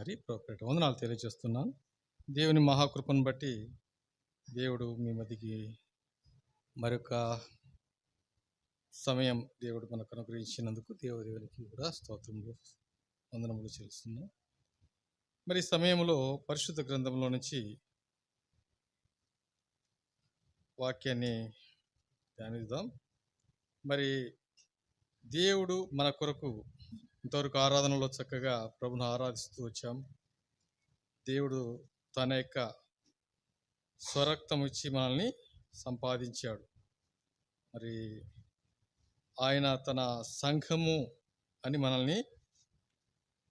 అందరి ప్రోపరేట్ వందనాలు తెలియజేస్తున్నాను. దేవుని మహాకృపను బట్టి దేవుడు మీ మధ్యకి మరొక సమయం దేవుడు మనకు అనుగ్రహించినందుకు దేవునికి కూడా స్తోత్రములు వందనములు చెల్లిస్తున్నాం. మరి ఈ సమయంలో పరిశుద్ధ గ్రంథంలో నుంచి వాక్యాన్ని ధ్యానిద్దాం. మరి దేవుడు మన కొరకు ఇంతవరకు ఆరాధనలో చక్కగా ప్రభును ఆరాధిస్తూ వచ్చాం. దేవుడు తన యొక్క స్వరక్తం ఇచ్చి మనల్ని సంపాదించాడు. మరి ఆయన తన సంఘము అని మనల్ని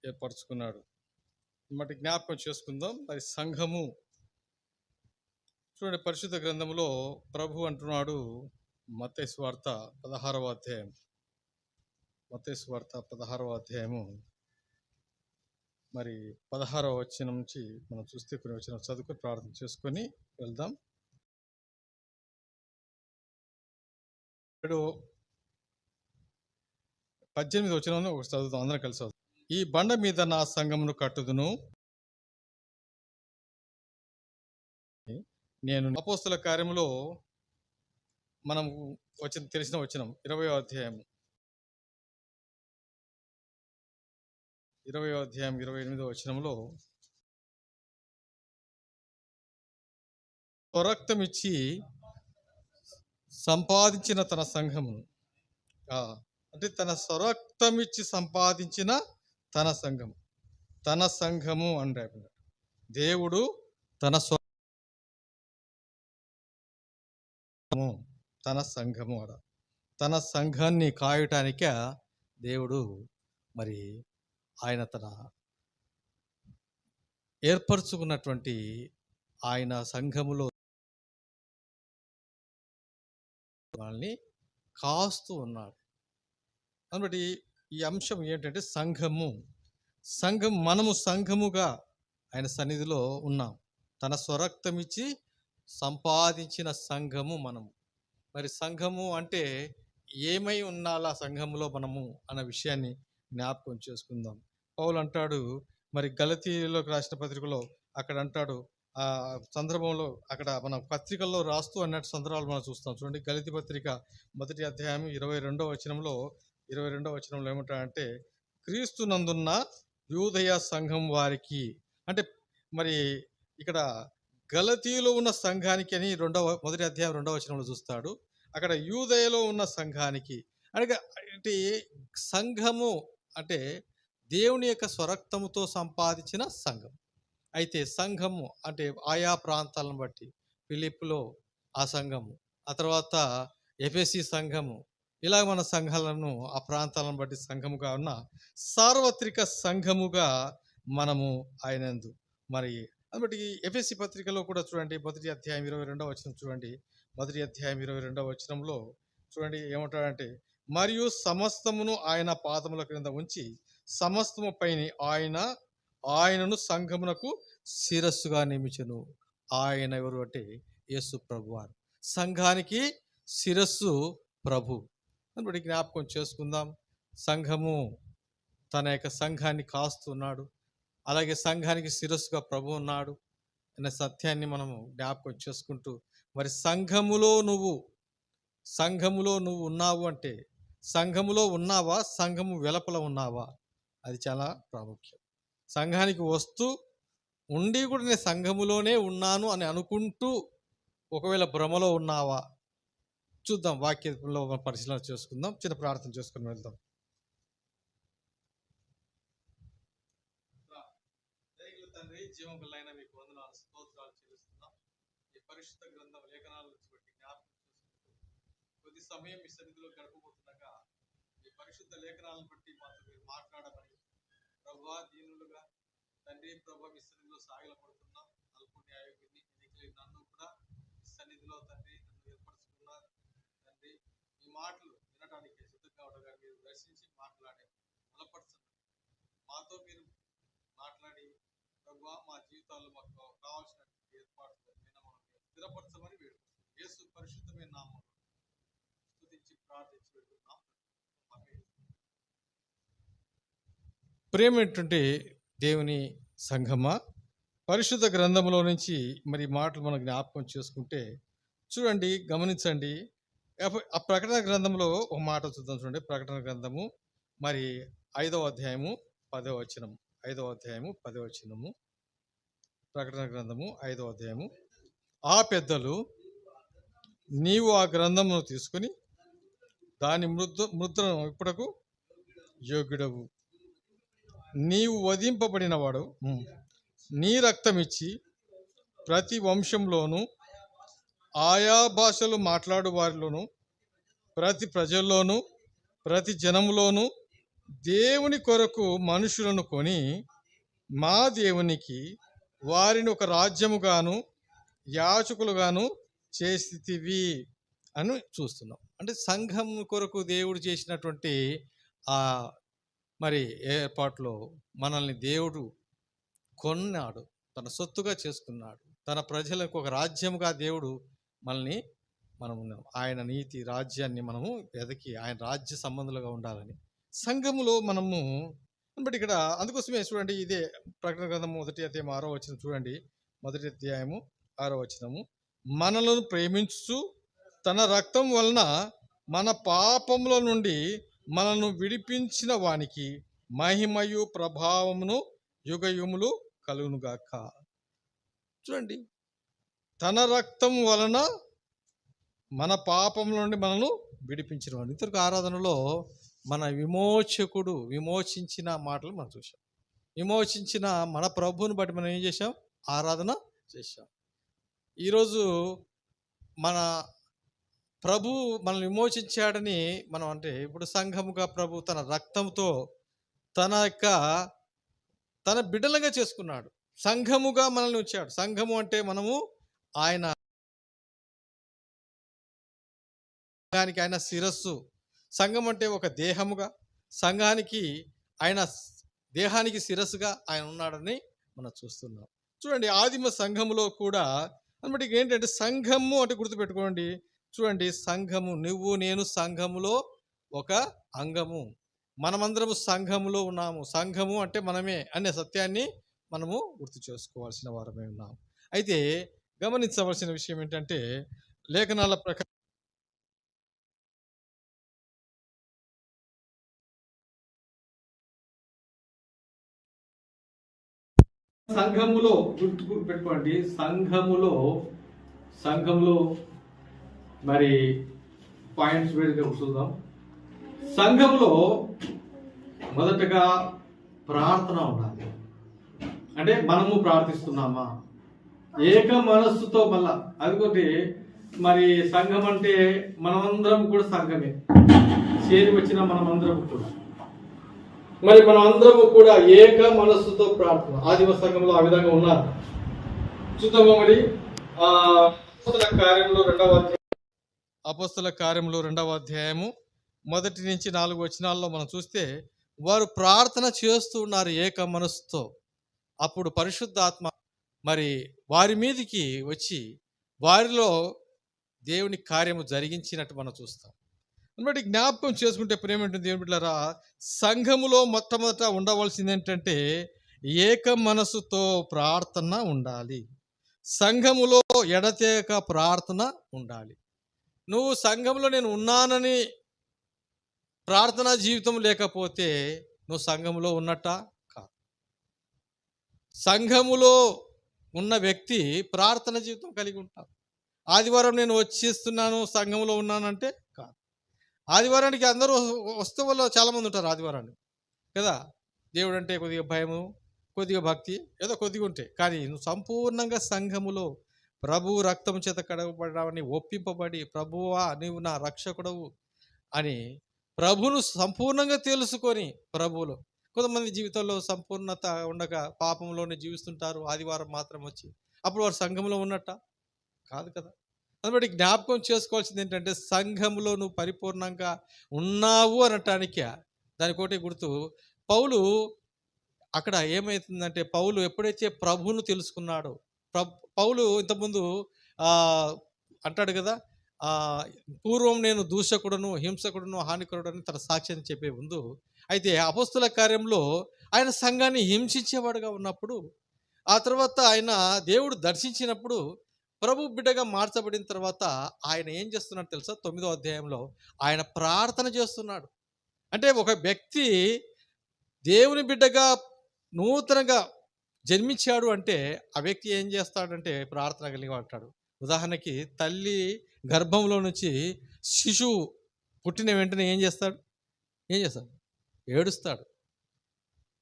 ఏర్పరచుకున్నాడు. మరి జ్ఞాపకం చేసుకుందాం. మరి సంఘము చూడండి, పరిశుద్ధ గ్రంథంలో ప్రభు అంటున్నాడు, మత్తయి సువార్త 16వ అధ్యాయం, మత్తయి సువార్త 16వ అధ్యాయము మరి 16వ వచనం నుంచి మనం చూస్తే కొన్ని వచనం చదువుకొని ప్రార్థన చేసుకొని వెళ్దాం. 18వ వచనంలో ఒకటి చదువుతాం, అందరం కలిసి చదువుతాం. ఈ బండ మీద నా సంఘమును కట్టుదును, నేను అపోస్తల కార్యములో మనం తెలిసిన వచనం 20వ అధ్యాయం 28వ వచనంలో స్వరక్తం ఇచ్చి సంపాదించిన తన సంఘమును, అంటే తన స్వరక్తం ఇచ్చి సంపాదించిన తన సంఘము అంటే దేవుడు తన సంఘాన్ని కాయటానికే దేవుడు మరి ఆయన తన ఏర్పరచుకున్నటువంటి ఆయన సంఘములో వాళ్ళని కాస్తూ ఉన్నాడు. కాబట్టి ఈ అంశం ఏంటంటే సంఘము మనము సంఘముగా ఆయన సన్నిధిలో ఉన్నాం. తన స్వరక్తం ఇచ్చి సంపాదించిన సంఘము మనము. మరి సంఘము అంటే ఏమై ఉండాలా సంఘములో మనము అన్న విషయాన్ని జ్ఞాపకం చేసుకుందాం. పౌలు అంటాడు, మరి గలతీలోకి రాసిన పత్రికలో అక్కడ అంటాడు, ఆ సందర్భంలో అక్కడ మన పత్రికల్లో రాస్తూ అన్నట్టు సందర్భాలు మనం చూస్తాం. చూడండి, గలతీ పత్రిక 1వ అధ్యాయం 22వ వచనంలో ఏమంటాడంటే, క్రీస్తు నందున్న యూదయ సంఘం వారికి, అంటే మరి ఇక్కడ గలతీలో ఉన్న సంఘానికి అని 1వ అధ్యాయం 2వ వచనంలో చూస్తాడు. అక్కడ యూదయలో ఉన్న సంఘానికి అంటే సంఘము అంటే దేవుని యొక్క స్వరక్తముతో సంపాదించిన సంఘం. అయితే సంఘము అంటే ఆయా ప్రాంతాలను బట్టి ఫిలిప్పులో ఆ సంఘము, ఆ తర్వాత ఎఫెసీ సంఘము, ఇలా మన సంఘాలను ఆ ప్రాంతాలను బట్టి సంఘముగా ఉన్న సార్వత్రిక సంఘముగా మనము ఆయనందు. మరి కాబట్టి ఎఫెసీ పత్రికలో కూడా చూడండి, 1వ అధ్యాయం 22వ వచనం చూడండి. 1వ అధ్యాయం 22వ వచనంలో చూడండి ఏమంటాడంటే, మరియు సమస్తమును ఆయన పాదముల క్రింద ఉంచి సమస్తము పైన ఆయనను సంఘమునకు శిరస్సుగా నియమించెను. ఆయన ఎవరు అంటే యేసు ప్రభువారు. సంఘానికి శిరస్సు ప్రభు. కాబట్టి జ్ఞాపకం చేసుకుందాం, సంఘము తన యొక్క సంఘాన్ని కాస్తున్నాడు, అలాగే సంఘానికి శిరస్సుగా ప్రభు ఉన్నాడు అనే సత్యాన్ని మనము జ్ఞాపకం చేసుకుంటూ, మరి సంఘములో నువ్వు ఉన్నావు అంటే సంఘములో ఉన్నావా, సంఘము వెలుపల ఉన్నావా, అది చాలా ప్రాముఖ్యం. సంఘానికి వస్తూ ఉండి కూడా నేను సంఘములోనే ఉన్నాను అని అనుకుంటూ ఒకవేళ భ్రమలో ఉన్నావా చూద్దాం. వాక్యంలో పరిశీలన చేసుకుందాం, చిన్న ప్రార్థన చేసుకుని వెళ్దాం. తండ్రి, జీవములైన మీకు వందనాలు, స్తోత్రాలు చెల్లిస్తున్నాం. ఈ పరిశుద్ధ గ్రంథం లేఖనాలను బట్టి జ్ఞాపకం చేసుకుంటూ కొద్ది సమయం మీ సన్నిధిలో గడపబోతుండగా ఈ పరిశుద్ధ లేఖనాలను బట్టి మాతో మీరు మాట్లాడమని ప్రభువా, దీనులుగా తండ్రి ప్రభు మీ సన్నిధిలో సాగిలపడుతున్నాం. అల్పుని అయోగ్యుని ఎన్నికలి నన్ను కూడా మీ సన్నిధిలో తండ్రి నన్ను ఏర్పరచుకున్నారు. తండ్రి, ఈ మాటలు వినడానికి సిద్ధంగా ఉండగా మీరు దర్శించి మాట్లాడే బలపరచండి. మాతో మీరు మాట్లాడి ప్రభువా, మా జీవితాల్లో మాకు కావాల్సిన ఏర్పాట్లు స్థిరపరచమని వేడుకుంటున్నాం. యేసు పరిశుద్ధమైన నామములో స్తుతించి ప్రార్థించి వేడుకుంటున్నాం. ప్రేమేంటంటే దేవుని సంఘమా, పరిశుద్ధ గ్రంథంలో నుంచి మరి ఈ మాటలు మనం జ్ఞాపకం చేసుకుంటే చూడండి, గమనించండి. ఆ ప్రకటన గ్రంథంలో ఒక మాట చూద్దాం. చూడండి, ప్రకటన గ్రంథము మరి 5వ అధ్యాయము 10వ వచనం. 5వ అధ్యాయము 10వ వచనము. ప్రకటన గ్రంథము 5వ అధ్యాయము. ఆ పెద్దలు, నీవు ఆ గ్రంథమును తీసుకుని దాని ముద్రను ఇప్పుడకు యోగ్యుడవు, నీవు వధింపబడిన వాడు, నీ రక్తమిచ్చి ప్రతి వంశంలోను, ఆయా భాషలు మాట్లాడు వారిలోను, ప్రతి ప్రజల్లోనూ, ప్రతి జనములోను దేవుని కొరకు మనుషులను కొని మా దేవునికి వారిని ఒక రాజ్యముగాను యాచకులుగాను చేసితివి అని చూస్తున్నాం. అంటే సంఘం కొరకు దేవుడు చేసినటువంటి ఆ మరి ఏర్పాట్లో మనల్ని దేవుడు కొన్నాడు, తన సొత్తుగా చేసుకున్నాడు. తన ప్రజలకు ఒక రాజ్యముగా దేవుడు మనల్ని ఆయన నీతి రాజ్యాన్ని మనము ఎదకి ఆయన రాజ్య సంబంధులుగా ఉండాలని సంఘములో మనము బట్టి ఇక్కడ అందుకోసమే చూడండి, ఇదే ప్రకటన గ్రంథం 1వ అధ్యాయం 6వ వచనం చూడండి. 1వ అధ్యాయము 6వ వచనము. మనలను ప్రేమించు తన రక్తం వలన మన పాపముల నుండి మనను విడిపించిన వానికి మహిమయు ప్రభావమును యుగయుములు కలుగునుగాక. చూడండి, తన రక్తం వలన మన పాపముల నుండి మనను విడిపించిన వాడు. ఇంతకు ఆరాధనలో మన విమోచకుడు విమోచించిన మాటలు మనం చూసాం. విమోచించిన మన ప్రభువుని బట్టి మనం ఏం చేసాం? ఆరాధన చేశాం. ఈరోజు మన ప్రభు మనల్ని విమోచించాడని మనం అంటే ఇప్పుడు సంఘముగా ప్రభు తన రక్తంతో తన బిడ్డలుగా చేసుకున్నాడు. సంఘముగా మనల్ని ఉంచాడు. సంఘము అంటే మనము ఆయన శిరస్సు. సంఘం అంటే ఒక దేహముగా, సంఘానికి ఆయన దేహానికి శిరస్సుగా ఆయన ఉన్నాడని మనం చూస్తున్నాం. చూడండి, ఆదిమ సంఘములో కూడా అనమాట ఏంటంటే సంఘము అంటే గుర్తుపెట్టుకోండి. చూడండి, సంఘము, నువ్వు నేను సంఘములో ఒక అంగము. మనమందరము సంఘములో ఉన్నాము. సంఘము అంటే మనమే అనే సత్యాన్ని మనము గుర్తు చేసుకోవాల్సిన వారమే ఉన్నాము. అయితే గమనించవలసిన విషయం ఏంటంటే లేఖనాల ప్రకారం సంఘములో గుర్తు పెట్టుకోండి. సంఘములో మరి పాయింట్స్ వేరుగా చూద్దాం. సంఘములో మొదటగా ప్రార్థన ఉండాలి. అంటే మనము ప్రార్థిస్తున్నామా ఏక మనస్సుతో. మళ్ళా అదికొకటి, మరి సంఘం అంటే మనమందరం కూడా సంఘమే, చేరి వచ్చిన మనమందరం కూడా మరి మనమందరము కూడా ఏక మనస్సుతో ప్రార్థన. ఆదిమ సంఘంలో ఆ విధంగా ఉన్నారు. చూద్దామా మరి అపోస్తల కార్యములు 2వ అధ్యాయము 1 నుంచి 4 వచనాల్లో మనం చూస్తే వారు ప్రార్థన చేస్తూ ఉన్నారు ఏక మనస్సుతో. అప్పుడు పరిశుద్ధాత్మ మరి వారి మీదికి వచ్చి వారిలో దేవుని కార్యము జరిగించినట్టు మనం చూస్తాం. కాబట్టి జ్ఞాపకం చేసుకుంటే ప్రేమేంటుంది దేవుని బిడ్డలారా, సంఘములో మొట్టమొదట ఉండవలసింది ఏంటంటే ఏక మనసుతో ప్రార్థన ఉండాలి. సంఘములో ఎడతెగక ప్రార్థన ఉండాలి. నువ్వు సంఘంలో నేను ఉన్నానని ప్రార్థనా జీవితం లేకపోతే నువ్వు సంఘములో ఉన్నట్ట కాదు. సంఘములో ఉన్న వ్యక్తి ప్రార్థన జీవితం కలిగి ఉంటాడు. ఆదివారం నేను వచ్చేస్తున్నాను సంఘంలో ఉన్నానంటే కాదు. ఆదివారానికి అందరూ వస్తే వాళ్ళు చాలామంది ఉంటారు ఆదివారానికి కదా. దేవుడు అంటే కొద్దిగా భయము, కొద్దిగా భక్తి, ఏదో కొద్దిగా ఉంటాయి. కానీ నువ్వు సంపూర్ణంగా సంఘములో ప్రభు రక్తం చేత కడగబడని ఒప్పింపబడి ప్రభువా నీవు నా రక్షకుడవు అని ప్రభును సంపూర్ణంగా తెలుసుకొని ప్రభువులో. కొంతమంది జీవితంలో సంపూర్ణత ఉండగా పాపంలోనే జీవిస్తుంటారు. ఆదివారం మాత్రం వచ్చి అప్పుడు వారు సంఘంలో ఉన్నట్ట కాదు కదా. కాబట్టి జ్ఞాపకం చేసుకోవాల్సింది ఏంటంటే సంఘంలో నువ్వు పరిపూర్ణంగా ఉన్నావు అనటానికి దానికోటి గుర్తు. పౌలు అక్కడ ఏమవుతుందంటే పౌలు ఎప్పుడైతే ప్రభువును తెలుసుకున్నాడో, పౌలు ఇంతకుముందు అంటాడు కదా, పూర్వం నేను దూషకుడును హింసకుడును హానికరుడు అని తన సాక్ష్యాన్ని చెప్పే ముందు. అయితే అపోస్తుల కార్యంలో ఆయన సంఘాన్ని హింసించేవాడుగా ఉన్నప్పుడు, ఆ తర్వాత ఆయన దేవుడు దర్శించినప్పుడు ప్రభు బిడ్డగా మార్చబడిన తర్వాత ఆయన ఏం చేస్తున్నాడు తెలుసా? 9వ అధ్యాయంలో ఆయన ప్రార్థన చేస్తున్నాడు. అంటే ఒక వ్యక్తి దేవుని బిడ్డగా నూతనంగా జన్మించాడు అంటే ఆ వ్యక్తి ఏం చేస్తాడంటే ప్రార్థన కలిగి ఉంటాడు. ఉదాహరణకి తల్లి గర్భంలో నుంచి శిశువు పుట్టిన వెంటనే ఏం చేస్తాడు? ఏడుస్తాడు.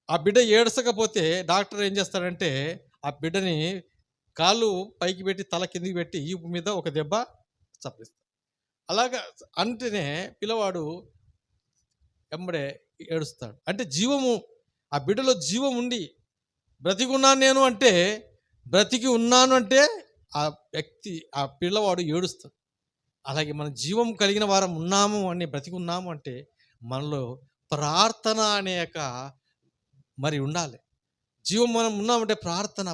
ఆ బిడ్డ ఏడ్చకపోతే డాక్టర్ ఏం చేస్తాడంటే ఆ బిడ్డని కాళ్ళు పైకి పెట్టి తల కిందికి పెట్టి ఈపు మీద ఒక దెబ్బ చప్పరిస్తాడు. అలాగా అంటేనే పిల్లవాడు ఎంబడే ఏడుస్తాడు. అంటే జీవము, ఆ బిడ్డలో జీవం ఉండి బ్రతికి ఉన్నాను నేను అంటే, బ్రతికి ఉన్నాను అంటే ఆ వ్యక్తి, ఆ పిల్లవాడు ఏడుస్తాడు. అలాగే మన జీవం కలిగిన వారం ఉన్నాము అని, బ్రతికి ఉన్నాము అంటే మనలో ప్రార్థన అనే యొక్క మరి ఉండాలి. జీవం మనం ఉన్నామంటే ప్రార్థన.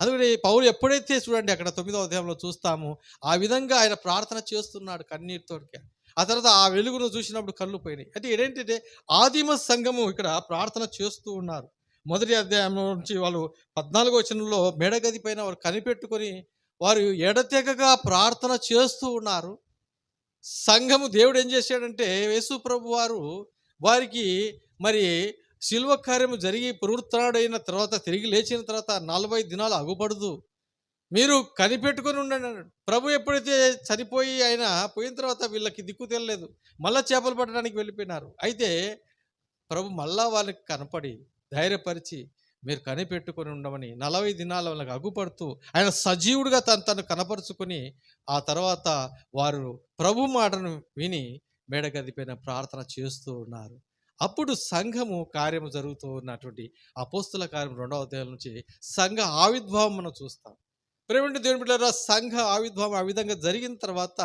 అందుకని పౌలు ఎప్పుడైతే చూడండి అక్కడ 9వ అధ్యాయంలో చూస్తాము, ఆ విధంగా ఆయన ప్రార్థన చేస్తున్నాడు కన్నీటితోటి. ఆ తర్వాత ఆ వెలుగును చూసినప్పుడు కళ్ళు పోయినాయి. అంటే ఏంటంటే ఆదిమ సంఘము ఇక్కడ ప్రార్థన చేస్తూ ఉన్నారు. మొదటి అధ్యాయంలో నుంచి వాళ్ళు 14వ వచనంలో మేడగది పైన వారు కనిపెట్టుకొని వారు ఎడతెగగా ప్రార్థన చేస్తూ ఉన్నారు. సంఘము దేవుడు ఏం చేశాడంటే యేసు ప్రభు వారు వారికి మరి శిల్వ కార్యము జరిగి పునరుత్థానుడైన తర్వాత తిరిగి లేచిన తర్వాత 40 దినాలు అగుపడదు, మీరు కనిపెట్టుకొని ఉండండి అన్నాడు. ప్రభు ఎప్పుడైతే చనిపోయి ఆయన పోయిన తర్వాత వీళ్ళకి దిక్కు తెలియలేదు, మళ్ళా చేపలు పట్టడానికి వెళ్ళిపోయినారు. అయితే ప్రభు మళ్ళా వాళ్ళకి కనపడి ధైర్యపరిచి మీరు కనిపెట్టుకొని ఉండమని 40 దినాల వాళ్ళకి అగుపడుతూ ఆయన సజీవుడిగా తను కనపరుచుకొని ఆ తర్వాత వారు ప్రభు మాటను విని మేడగదిపైన ప్రార్థన చేస్తూ ఉన్నారు. అప్పుడు సంఘము కార్యము జరుగుతూ ఉన్నటువంటి అపోస్తుల కార్యం 2వ అధ్యాయం నుంచి సంఘ ఆవిర్భావం మనం చూస్తాం. ప్రేమటి దేవుని బిడ్డలారా, సంఘ ఆవిర్భావం ఆ విధంగా జరిగిన తర్వాత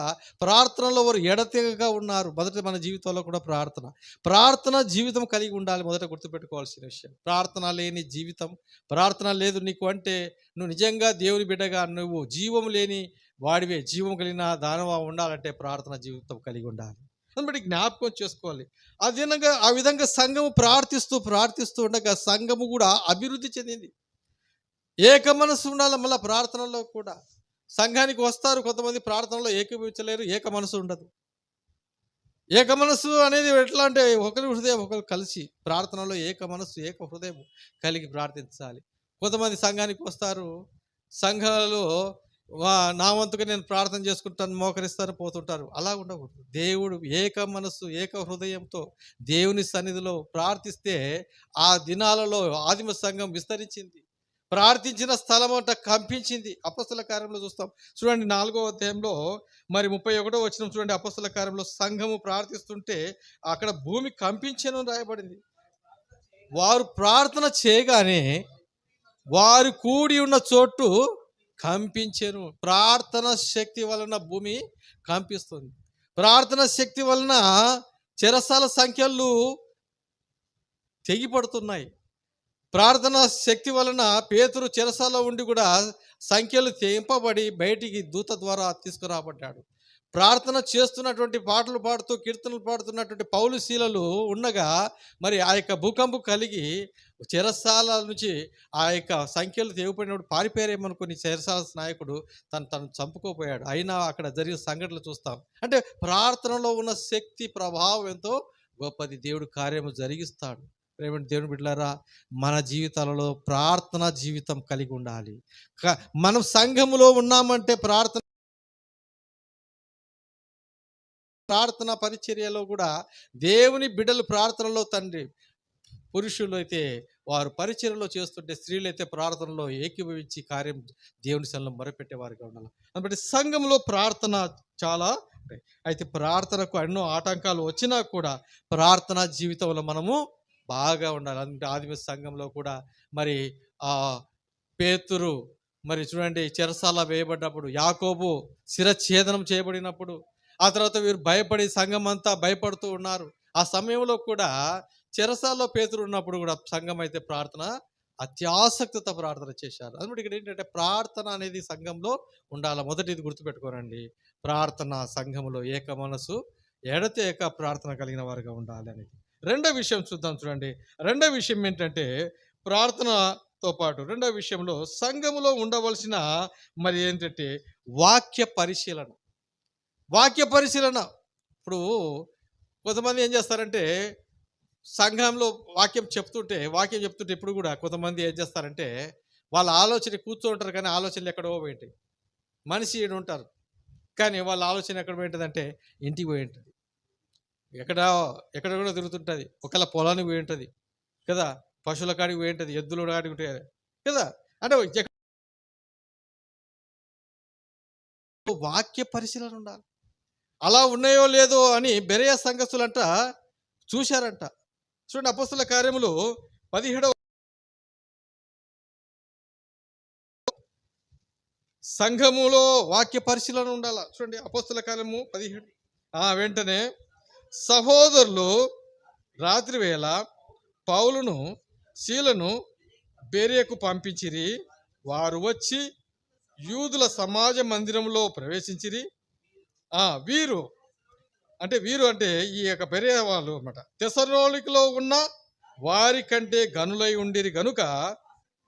ప్రార్థనలో వారు ఎడతెగగా ఉన్నారు. మొదట మన జీవితంలో కూడా ప్రార్థన జీవితం కలిగి ఉండాలి. మొదట గుర్తుపెట్టుకోవాల్సిన విషయం, ప్రార్థన లేని జీవితం, ప్రార్థన లేదు నీకు అంటే నువ్వు నిజంగా దేవుని బిడ్డగా నువ్వు జీవం లేని వాడివే. జీవం కలిగిన దానవ ఉండాలంటే ప్రార్థన జీవితం కలిగి ఉండాలి. బట్టి జ్ఞాపకం చేసుకోవాలి. ఆ విధంగా సంఘము ప్రార్థిస్తూ ఉండగా సంఘము కూడా అభివృద్ధి చెందింది. ఏక మనసు ఉండాలి. మళ్ళీ ప్రార్థనలో కూడా సంఘానికి వస్తారు కొంతమంది, ప్రార్థనలో ఏకీభవించలేరు, ఏక మనసు ఉండదు. ఏక మనసు అనేది ఎట్లా అంటే ఒకరి హృదయం ఒకరు కలిసి ప్రార్థనలో ఏక మనసు ఏక హృదయం కలిగి ప్రార్థించాలి. కొంతమంది సంఘానికి వస్తారు, సంఘాలలో నా వంతుగా నేను ప్రార్థన చేసుకుంటాను, మోకరిస్తాను, పోతుంటారు. అలా ఉండకూడదు. దేవుడు ఏక మనస్సు ఏక హృదయంతో దేవుని సన్నిధిలో ప్రార్థిస్తే ఆ దినాలలో ఆదిమ సంఘం విస్తరించింది. ప్రార్థించిన స్థలం అంట కంపించింది. అపొస్తల కార్యంలో చూస్తాం చూడండి 4వ అధ్యాయంలో మరి 31వ వచనం చూడండి. అపొస్తల కార్యంలో సంఘము ప్రార్థిస్తుంటే అక్కడ భూమి కంపించెను రాయబడింది. వారు ప్రార్థన చేయగానే వారు కూడి ఉన్న చోటు కంపించెను. ప్రార్థన శక్తి వలన భూమి కంపిస్తుంది. ప్రార్థన శక్తి వలన చెరసాల సంఖ్యలు తెగిపడుతున్నాయి. ప్రార్థన శక్తి వలన పేతురు చెరసాల ఉండి కూడా సంఖ్యలు తెంపబడి బయటికి దూత ద్వారా తీసుకురాబడ్డాడు. ప్రార్థన చేస్తున్నటువంటి పాటలు పాడుతూ కీర్తనలు పాడుతున్నటువంటి పౌలు శీలలు ఉండగా మరి ఆ యొక్క భూకంపం కలిగి చెరసాల నుంచి ఆ యొక్క సంఖ్యలు తెగిపోయినప్పుడు పారిపోయారేమనుకుని చెరసాల నాయకుడు తను చంపుకోపోయాడు. అయినా అక్కడ జరిగిన సంఘటనలు చూస్తాం. అంటే ప్రార్థనలో ఉన్న శక్తి ప్రభావం ఎంతో గొప్పది. దేవుడు కార్యము జరిగిస్తాడు. ప్రేమటి దేవుని బిడ్డలారా, మన జీవితాలలో ప్రార్థన జీవితం కలిగి ఉండాలి. మనం సంఘములో ఉన్నామంటే ప్రార్థన పరిచర్యలో కూడా దేవుని బిడ్డలు ప్రార్థనలో తండ్రి, పురుషులు అయితే వారు పరిచర్యలో చేస్తుంటే, స్త్రీలు అయితే ప్రార్థనలో ఏకీభవించి కార్యం దేవుని సన్నిధిలో మొరపెట్టేవారుగా ఉండాలి. కాబట్టి సంఘంలో ప్రార్థన చాలా అయితే ప్రార్థనకు ఎన్నో ఆటంకాలు వచ్చినా కూడా ప్రార్థన జీవితంలో మనము బాగా ఉండాలి. అందుకే ఆదిమ సంఘంలో కూడా మరి పేతురు మరి చూడండి చెరసాల వేయబడ్డప్పుడు, యాకోబు శిరఛేదనం చేయబడినప్పుడు, ఆ తర్వాత వీరు భయపడి సంఘం అంతా భయపడుతూ ఉన్నారు. ఆ సమయంలో కూడా చెరసాల్లో పేతురు ఉన్నప్పుడు కూడా సంఘం అయితే ప్రార్థన అత్యాసక్తితో ప్రార్థన చేశారు. అందుకే ఇక్కడ ఏంటంటే ప్రార్థన అనేది సంఘంలో ఉండాలి. మొదటిది గుర్తుపెట్టుకోనండి, ప్రార్థన సంఘంలో ఏక మనసు ఎడతెగక ప్రార్థన కలిగిన వారుగా ఉండాలి అనేది. రెండో విషయం చూద్దాం చూడండి. రెండో విషయం ఏంటంటే ప్రార్థనతో పాటు రెండో విషయంలో సంఘములో ఉండవలసిన మరి ఏంటంటే వాక్య పరిశీలన. వాక్య పరిశీలన. ఇప్పుడు కొంతమంది ఏం చేస్తారంటే సంఘంలో వాక్యం చెప్తుంటే ఇప్పుడు కూడా కొంతమంది ఏం చేస్తారంటే వాళ్ళ ఆలోచన కూర్చోంటారు కానీ ఆలోచనలు ఎక్కడో పోయింటాయి. మనిషి ఈడు ఉంటారు కానీ వాళ్ళ ఆలోచన ఎక్కడ పోయింటుందంటే ఇంటికి పోయి ఉంటుంది, ఎక్కడ ఎక్కడ కూడా తిరుగుతుంటుంది, ఒకవేళ పొలానికి పోయి ఉంటుంది కదా, పశువుల కాడికి పోయి ఉంటుంది, ఎద్దుల కాడికి ఉంటాయి కదా. అంటే వాక్య పరిశీలన ఉండాలి. అలా ఉన్నాయో లేదో అని బెరయ సంఘస్థులంట చూశారంట. చూడండి అపోస్తల కార్యములు 17వ సంఘములో వాక్య పరిశీలన ఉండాల. చూడండి అపోస్తల కార్యము 17. వెంటనే సహోదరులు రాత్రి వేళ పౌలును శీలను బెరియకు పంపించిరి. వారు వచ్చి యూదుల సమాజ మందిరంలో ప్రవేశించిరి. వీరు అంటే ఈ యొక్క బెరయ వాళ్ళు అన్నమాట తెస్సలోనికలో ఉన్న వారి కంటే గనులై ఉండిరి గనుక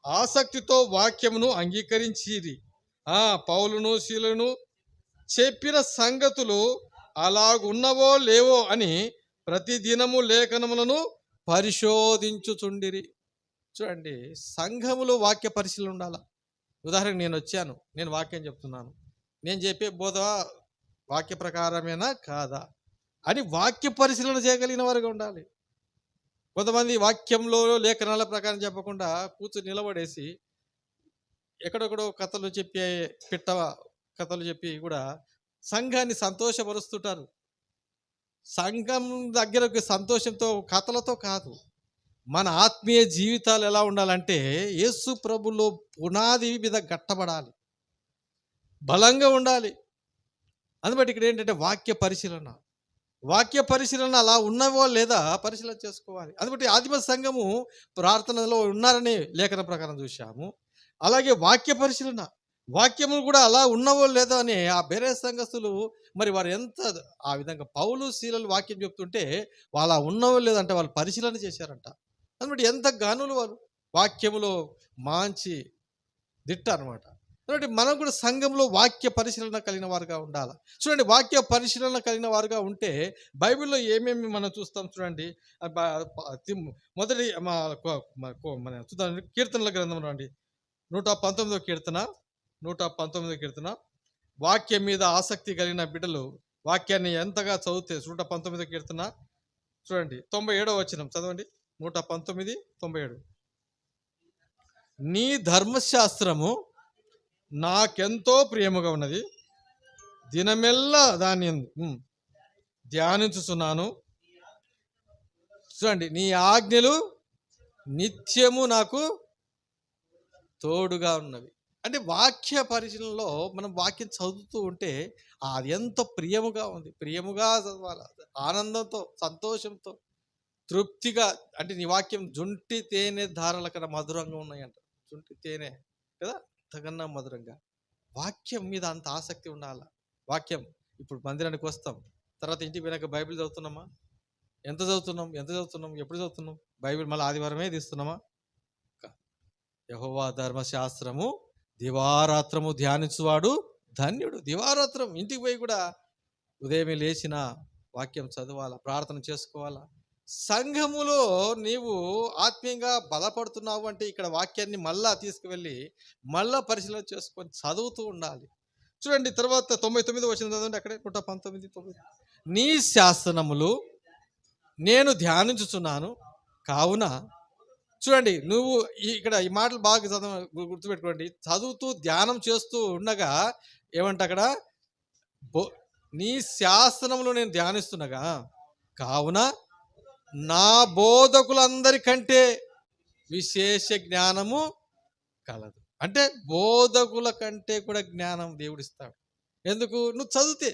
ఆసక్తితో వాక్యమును అంగీకరించిరి. పౌలును శీలను చెప్పిన సంగతులు అలాగున్నవో లేవో అని ప్రతిదినము లేఖనములను పరిశోధించుచుండిరి. చూడండి సంఘములో వాక్య పరిశీలన ఉండాల. ఉదాహరణకు నేను వాక్యం చెప్తున్నాను, నేను చెప్పే బోధ వాక్య ప్రకారమేనా కాదా అని వాక్య పరిశీలన చేయగలిగిన వారుగా ఉండాలి. కొంతమంది వాక్యంలో లేఖనాల ప్రకారం చెప్పకుండా కూర్చుని నిలబడేసి ఎక్కడెక్కడో కథలు చెప్పి కూడా సంఘాన్ని సంతోషపరుస్తుంటారు. సంఘం దగ్గరకు సంతోషంతో కథలతో కాదు, మన ఆత్మీయ జీవితాలు ఎలా ఉండాలంటే యేసు ప్రభులో పునాది మీద గట్టబడాలి, బలంగా ఉండాలి. అందుబట్టి ఇక్కడ ఏంటంటే వాక్య పరిశీలన అలా ఉన్నవో లేదా పరిశీలన చేసుకోవాలి. అందుబట్టి ఆదిమ సంఘము ప్రార్థనలో ఉన్నారని లేఖన ప్రకారం చూశాము. అలాగే వాక్య పరిశీలన, వాక్యములు కూడా అలా ఉన్నవో లేదో అని ఆ బెరయ సంఘస్థులు మరి వారు ఎంత ఆ విధంగా పౌలు శీలలు వాక్యం చెప్తుంటే వాళ్ళ ఉన్నవో లేదంటే వాళ్ళు పరిశీలన చేశారంట. అందుబట్టి ఎంత గానులు వారు వాక్యములో మంచి దిట్ట అనమాట. కాబట్టి మనం కూడా సంఘంలో వాక్య పరిశీలన కలిగిన వారుగా ఉండాలి. చూడండి వాక్య పరిశీలన కలిగిన వారుగా ఉంటే బైబిల్లో ఏమేమి మనం చూస్తాం చూడండి. మొదటి మన చూద్దాం కీర్తనల గ్రంథంలో అండి 119వ కీర్తన వాక్యం మీద ఆసక్తి కలిగిన బిడ్డలు వాక్యాన్ని ఎంతగా చదివితే 119వ కీర్తన చూడండి 97వ వచనం చదవండి. 119:97 నీ ధర్మశాస్త్రము నాకెంతో ప్రియముగా ఉన్నది, దినమెల్లా దాన్ని ధ్యానించుచున్నాను. చూడండి నీ ఆజ్ఞలు నిత్యము నాకు తోడుగా ఉన్నవి. అంటే వాక్య పరిశీలనలో మనం వాక్యం చదువుతూ ఉంటే అది ఎంతో ప్రియముగా చదవాలి, ఆనందంతో సంతోషంతో తృప్తిగా. అంటే నీ వాక్యం జుంటి తేనె ధారల కన్నా మధురంగా ఉన్నాయంట. జుంటి తేనె కదా అంతకన్నా మధురంగా వాక్యం మీద అంత ఆసక్తి ఉండాలి. వాక్యం ఇప్పుడు మందిరానికి వస్తాం, తర్వాత ఇంటికి పోయినాక బైబిల్ చదువుతున్నామా? ఎంత చదువుతున్నాం? ఎప్పుడు చదువుతున్నాం? బైబిల్ మళ్ళీ ఆదివారమే తీస్తున్నామా? యెహోవా ధర్మశాస్త్రము దివారాత్రము ధ్యానించువాడు ధన్యుడు. దివారాత్రం ఇంటికి పోయి కూడా ఉదయమే లేచిన వాక్యం చదవాలా, ప్రార్థన చేసుకోవాలా. సంఘములో నీవు ఆత్మీయంగా బలపడుతున్నావు అంటే ఇక్కడ వాక్యాన్ని మళ్ళా తీసుకువెళ్ళి మళ్ళా పరిశీలన చేసుకొని చదువుతూ ఉండాలి. చూడండి తర్వాత 99వ వచనం చదవండి. అక్కడే 119:9 నీ శాసనములు నేను ధ్యానించుచున్నాను కావున. చూడండి నువ్వు ఇక్కడ ఈ మాటలు బాగా గుర్తుపెట్టుకోండి. చదువుతూ ధ్యానం చేస్తూ ఉండగా ఏమంట అక్కడ నీ శాసనములు నేను ధ్యానిస్తున్నగా కావున నా బోధకులందరికంటే విశేష జ్ఞానము కలదు. అంటే బోధకుల కంటే కూడా జ్ఞానం దేవుడిస్తాడు. ఎందుకు? నువ్వు చదివితే.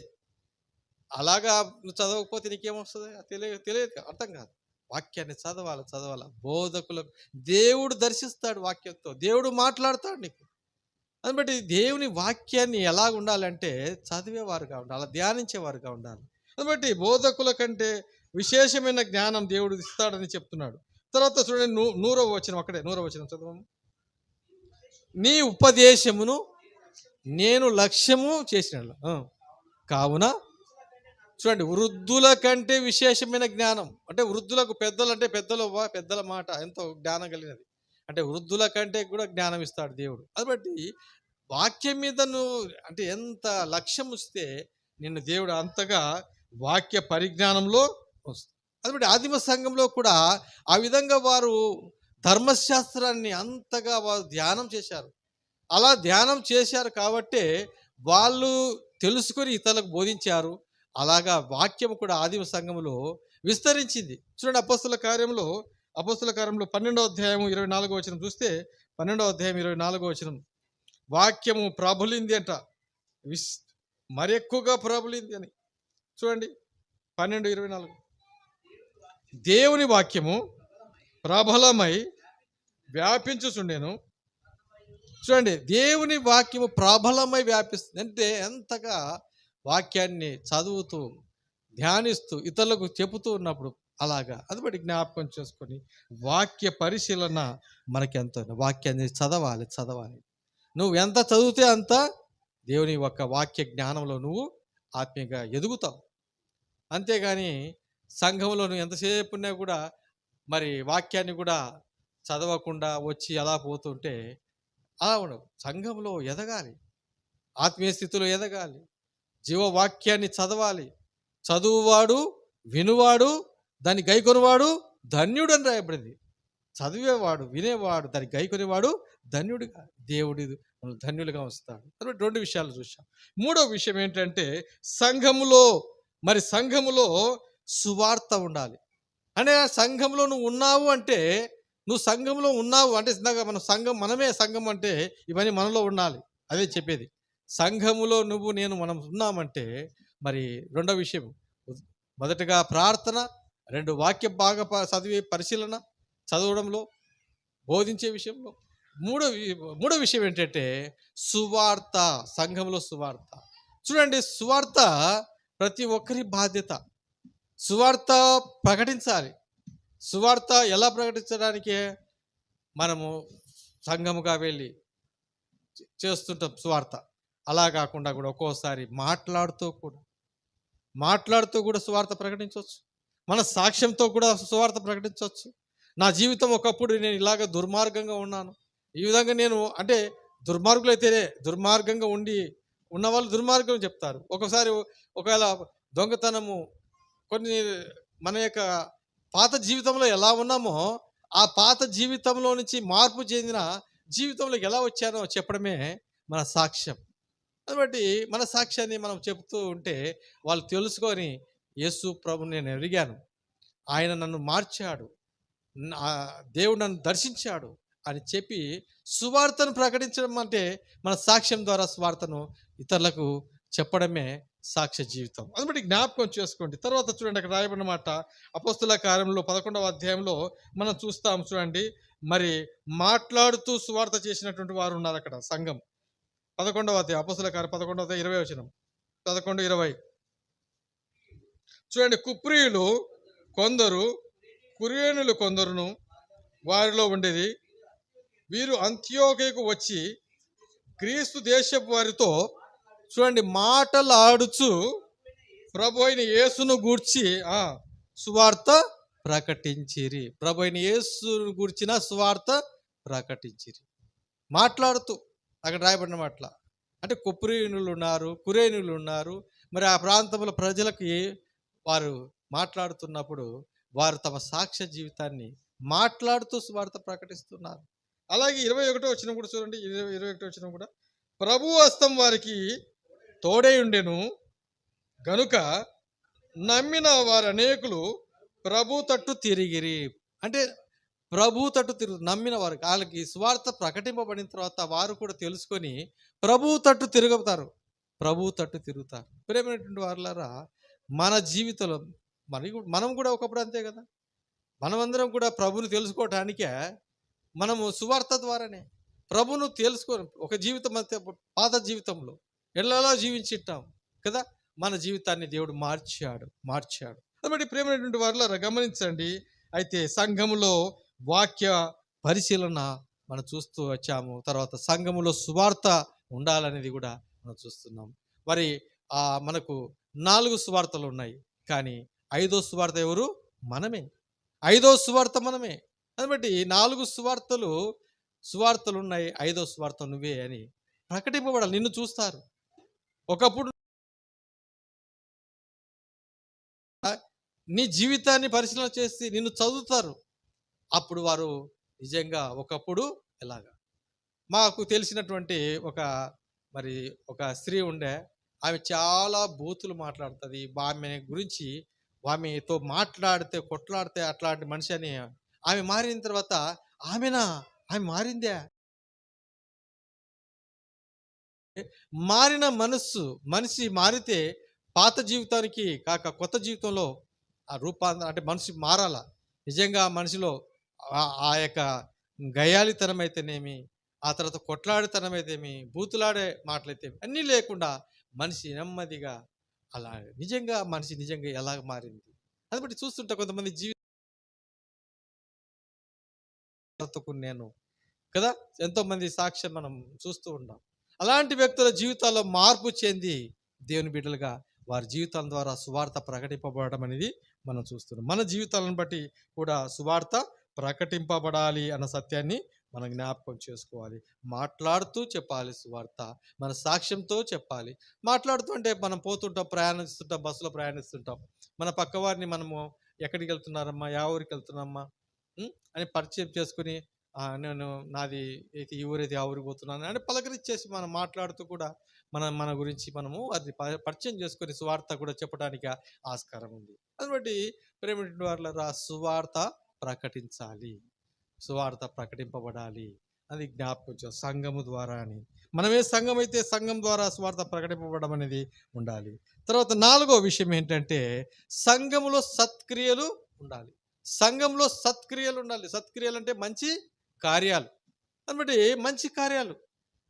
అలాగా నువ్వు చదవకపోతే నీకేమొస్తుంది? తెలియదు, అర్థం కాదు. వాక్యాన్ని చదవాల. బోధకులకు దేవుడు దర్శిస్తాడు, వాక్యంతో దేవుడు మాట్లాడతాడు నీకు. అందుబట్టి దేవుని వాక్యాన్ని ఎలా ఉండాలంటే చదివేవారుగా ఉండాలి, ధ్యానించేవారుగా ఉండాలి. కాబట్టి బోధకుల కంటే విశేషమైన జ్ఞానం దేవుడు ఇస్తాడని చెప్తున్నాడు. తర్వాత చూడండి, 100వ వచనం, అక్కడే 100వ వచనం చదవము. నీ ఉపదేశమును నేను లక్ష్యము చేసిన కావున, చూడండి, వృద్ధుల కంటే విశేషమైన జ్ఞానం అంటే వృద్ధులకు, పెద్దలు అంటే పెద్దల మాట ఎంతో జ్ఞానం కలిగినది. అంటే వృద్ధుల కంటే కూడా జ్ఞానం ఇస్తాడు దేవుడు. కాబట్టి వాక్యం మీద నువ్వు అంటే ఎంత లక్ష్యం ఇస్తే నిన్ను దేవుడు అంతగా వాక్య పరిజ్ఞానంలో వస్తుంది. కాబట్టి ఆదిమ సంఘంలో కూడా ఆ విధంగా వారు ధర్మశాస్త్రాన్ని అంతగా వారు ధ్యానం చేశారు. అలా ధ్యానం చేశారు కాబట్టే వాళ్ళు తెలుసుకొని ఇతరులకు బోధించారు. అలాగా వాక్యం కూడా ఆదిమ సంఘంలో విస్తరించింది. చూడండి, అపోస్తుల కార్యంలో 12వ అధ్యాయం 24వ వచనం చూస్తే, 12వ అధ్యాయం 24వ వచనం, వాక్యము ప్రబలింది అంట, మరి ఎక్కువగా ప్రబలింది అని. చూడండి 12:24, దేవుని వాక్యము ప్రబలమై వ్యాపించుచుండెను. చూడండి, దేవుని వాక్యము ప్రబలమై వ్యాపిస్తుంది అంటే ఎంతగా వాక్యాన్ని చదువుతూ ధ్యానిస్తూ ఇతరులకు చెబుతూ ఉన్నప్పుడు అలాగా. అది బట్టి జ్ఞాపకం చేసుకొని వాక్య పరిశీలన మనకి ఎంతో. వాక్యాన్ని చదవాలి. నువ్వు ఎంత చదివితే అంత దేవుని యొక్క వాక్య జ్ఞానంలో నువ్వు ఆత్మీయంగా ఎదుగుతావు. అంతేగాని సంఘంలో నువ్వు ఎంతసేపు ఉన్నా కూడా మరి వాక్యాన్ని కూడా చదవకుండా వచ్చి అలా పోతుంటే అలా ఉండవు. సంఘంలో ఎదగాలి, ఆత్మీయ స్థితిలో ఎదగాలి, జీవవాక్యాన్ని చదవాలి. చదువువాడు, వినువాడు, దాన్ని గైకొనివాడు ధన్యుడు అని రాయబడింది. చదివేవాడు, వినేవాడు, దాన్ని గైకొనేవాడు ధన్యుడిగా దేవుడి ధన్యులుగా వస్తాడు. కాబట్టి 2 విషయాలు చూసాం. 3వ విషయం ఏంటంటే సంఘములో సువార్త ఉండాలి. అంటే సంఘంలో నువ్వు ఉన్నావు అంటే, నువ్వు సంఘంలో ఉన్నావు అంటే ఇందాక మనమే సంఘం అంటే ఇవన్నీ మనలో ఉండాలి. అదే చెప్పేది. సంఘములో మనం ఉన్నామంటే మరి 2వ విషయం, మొదటగా ప్రార్థన, 2 వాక్య బాగా చదివే పరిశీలన, చదవడంలో, బోధించే విషయంలో, మూడో విషయం ఏంటంటే సువార్త. సంఘంలో సువార్త. చూడండి, సువార్త ప్రతి ఒక్కరి బాధ్యత. సువార్త ప్రకటించాలి. సువార్త ఎలా ప్రకటించడానికే మనము సంఘముగా వెళ్ళి చేస్తుంటాం సువార్త. అలా కాకుండా కూడా ఒక్కోసారి మాట్లాడుతూ కూడా సువార్త ప్రకటించవచ్చు. మన సాక్ష్యంతో కూడా సువార్త ప్రకటించవచ్చు. నా జీవితం ఒకప్పుడు నేను ఇలాగ దుర్మార్గంగా ఉన్నాను, ఈ విధంగా నేను అంటే దుర్మార్గంగా ఉన్నవాళ్ళు దుర్మార్గం చెప్తారు. ఒకవేళ దొంగతనము, కొన్ని మన యొక్క పాత జీవితంలో ఎలా ఉన్నామో ఆ పాత జీవితంలో నుంచి మార్పు చెందిన జీవితంలో ఎలా వచ్చానో చెప్పడమే మన సాక్ష్యం. కాబట్టి మన సాక్ష్యాన్ని మనం చెబుతూ ఉంటే వాళ్ళు తెలుసుకొని, యేసు ప్రభు నేను ఎరిగాను, ఆయన నన్ను మార్చాడు, దేవుడు నన్ను దర్శించాడు అని చెప్పి సువార్తను ప్రకటించడం అంటే మన సాక్ష్యం ద్వారా సువార్తను ఇతరులకు చెప్పడమే సాక్ష్య జీవితం. అందుబట్టి జ్ఞాపకం చేసుకోండి. తర్వాత చూడండి, అక్కడ రాయబడిన మాట అపోస్తుల కార్యంలో 11వ అధ్యాయంలో మనం చూస్తాం. చూడండి, మరి మాట్లాడుతూ సువార్త చేసినటువంటి వారు ఉన్నారు అక్కడ సంఘం. 11వ అధ్యాయం అపోస్తుల కార్యం 11వ అధ్యాయం 20వ వచనం, 11:20. చూడండి, కురేనులు కొందరును వారిలో ఉండేది. వీరు అంత్యోకయకు వచ్చి క్రీస్తు దేశపు వారితో, చూడండి, మాటలాడుచు ప్రభు అయిన యేసును గూర్చి సువార్త ప్రకటించిరి. ప్రభు అయిన యేసును గూర్చిన సువార్త ప్రకటించిరి. మాట్లాడుతూ అక్కడ రాయబడిన మాటల అంటే కురేనులు ఉన్నారు. మరి ఆ ప్రాంతంలో ప్రజలకి వారు మాట్లాడుతున్నప్పుడు వారు తమ సాక్ష్య జీవితాన్ని మాట్లాడుతూ సువార్త ప్రకటిస్తున్నారు. అలాగే 21వ వచనం కూడా చూడండి, 21వ వచనం కూడా, ప్రభు హస్తం వారికి తోడై ఉండెను గనుక నమ్మిన వారు అనేకులు ప్రభు తట్టు తిరిగిరి. అంటే ప్రభు తట్టు నమ్మిన వారు, వాళ్ళకి సువార్త ప్రకటింపబడిన తర్వాత వారు కూడా తెలుసుకొని ప్రభు తట్టు తిరుగుతారు. ప్రేమైనటువంటి వారులారా, మన జీవితంలో మనం కూడా ఒకప్పుడు అంతే కదా. మనమందరం కూడా ప్రభుని తెలుసుకోవటానికే మనము సువార్త ద్వారానే ప్రభును తెలుసుకో. ఒక జీవితం అంతే, పాత జీవితంలో ఎలా జీవించిట్టాం కదా, మన జీవితాన్ని దేవుడు మార్చాడు. కాబట్టి ప్రేమైనటువంటి వారులారా గమనించండి. అయితే సంఘములో వాక్య పరిశీలన మనం చూస్తూ వచ్చాము. తర్వాత సంఘములో సువార్త ఉండాలనేది కూడా మనం చూస్తున్నాం. మరి మనకు 4 సువార్తలు ఉన్నాయి. కానీ ఐదో సువార్త ఎవరు? మనమే. ఐదో సువార్త మనమే. కాబట్టి 4 సువార్తలు ఉన్నాయి. ఐదో సువార్త నువ్వే అని ప్రకటింపబడాలి. నిన్ను చూస్తారు. ఒకప్పుడు నీ జీవితాన్ని పరిశీలన చేసి నిన్ను చదువుతారు. అప్పుడు వారు నిజంగా ఒకప్పుడు ఎలాగా మాకు తెలిసినటువంటి ఒక స్త్రీ ఉండే. ఆమె చాలా బూతులు మాట్లాడుతుంది. ఆమె గురించి ఆమెతో మాట్లాడితే కొట్లాడితే అట్లాంటి మనిషి అని. ఆమె మారిన తర్వాత ఆమెనా ఆమె మారిందే. మారిన మనిషి మారితే పాత జీవితానికి కాక కొత్త జీవితంలో ఆ రూపాంతరం అంటే మనిషి మారాల. నిజంగా మనిషిలో ఆ యొక్క గయ్యాళితనం అయితేనేమి, ఆ తర్వాత కొట్లాడితనం అయితేమి, బూతులాడే మాటలైతేమి అన్నీ లేకుండా మనిషి నెమ్మదిగా అలా మనిషి నిజంగా ఎలాగ మారింది అది బట్టి చూస్తుంటే కొంతమంది జీవితకు నేను కదా ఎంతో మంది సాక్ష్యం మనం చూస్తూ ఉంటాం. అలాంటి వ్యక్తుల జీవితాల్లో మార్పు చెంది దేవుని బిడ్డలుగా వారి జీవితాల ద్వారా సువార్త ప్రకటింపబడడం అనేది మనం చూస్తున్నాం. మన జీవితాలను బట్టి కూడా సువార్త ప్రకటింపబడాలి అన్న సత్యాన్ని మనం జ్ఞాపకం చేసుకోవాలి. మాట్లాడుతూ చెప్పాలి సువార్త. మన సాక్ష్యంతో చెప్పాలి. మాట్లాడుతూ అంటే మనం పోతుంటాం, ప్రయాణిస్తుంటాం, బస్సులో ప్రయాణిస్తుంటాం. మన పక్క వారిని మనము ఎక్కడికి వెళ్తున్నారమ్మా, యా ఊరికి వెళ్తున్నామ్మా అని పరిచయం చేసుకుని నేను నాది ఈ ఊరేది ఆ ఊరికి పోతున్నాను అని పలకరించేసి మనం మాట్లాడుతూ కూడా మన గురించి మనము అది పరిచయం చేసుకొని సువార్త కూడా చెప్పడానికి ఆస్కారం ఉంది. కాబట్టి ప్రేమిటి వారులారా సువార్త ప్రకటించాలి, సువార్త ప్రకటింపబడాలి అది జ్ఞాపకం సంఘము ద్వారా అని. మనమే సంఘం అయితే సంఘం ద్వారా సువార్త ప్రకటింపబడడం అనేది ఉండాలి. తర్వాత 4వ విషయం ఏంటంటే సంఘములో సత్క్రియలు ఉండాలి. సంఘంలో సత్క్రియలు ఉండాలి. సత్క్రియలు అంటే మంచి కార్యాలు. కాబట్టి మంచి కార్యాలు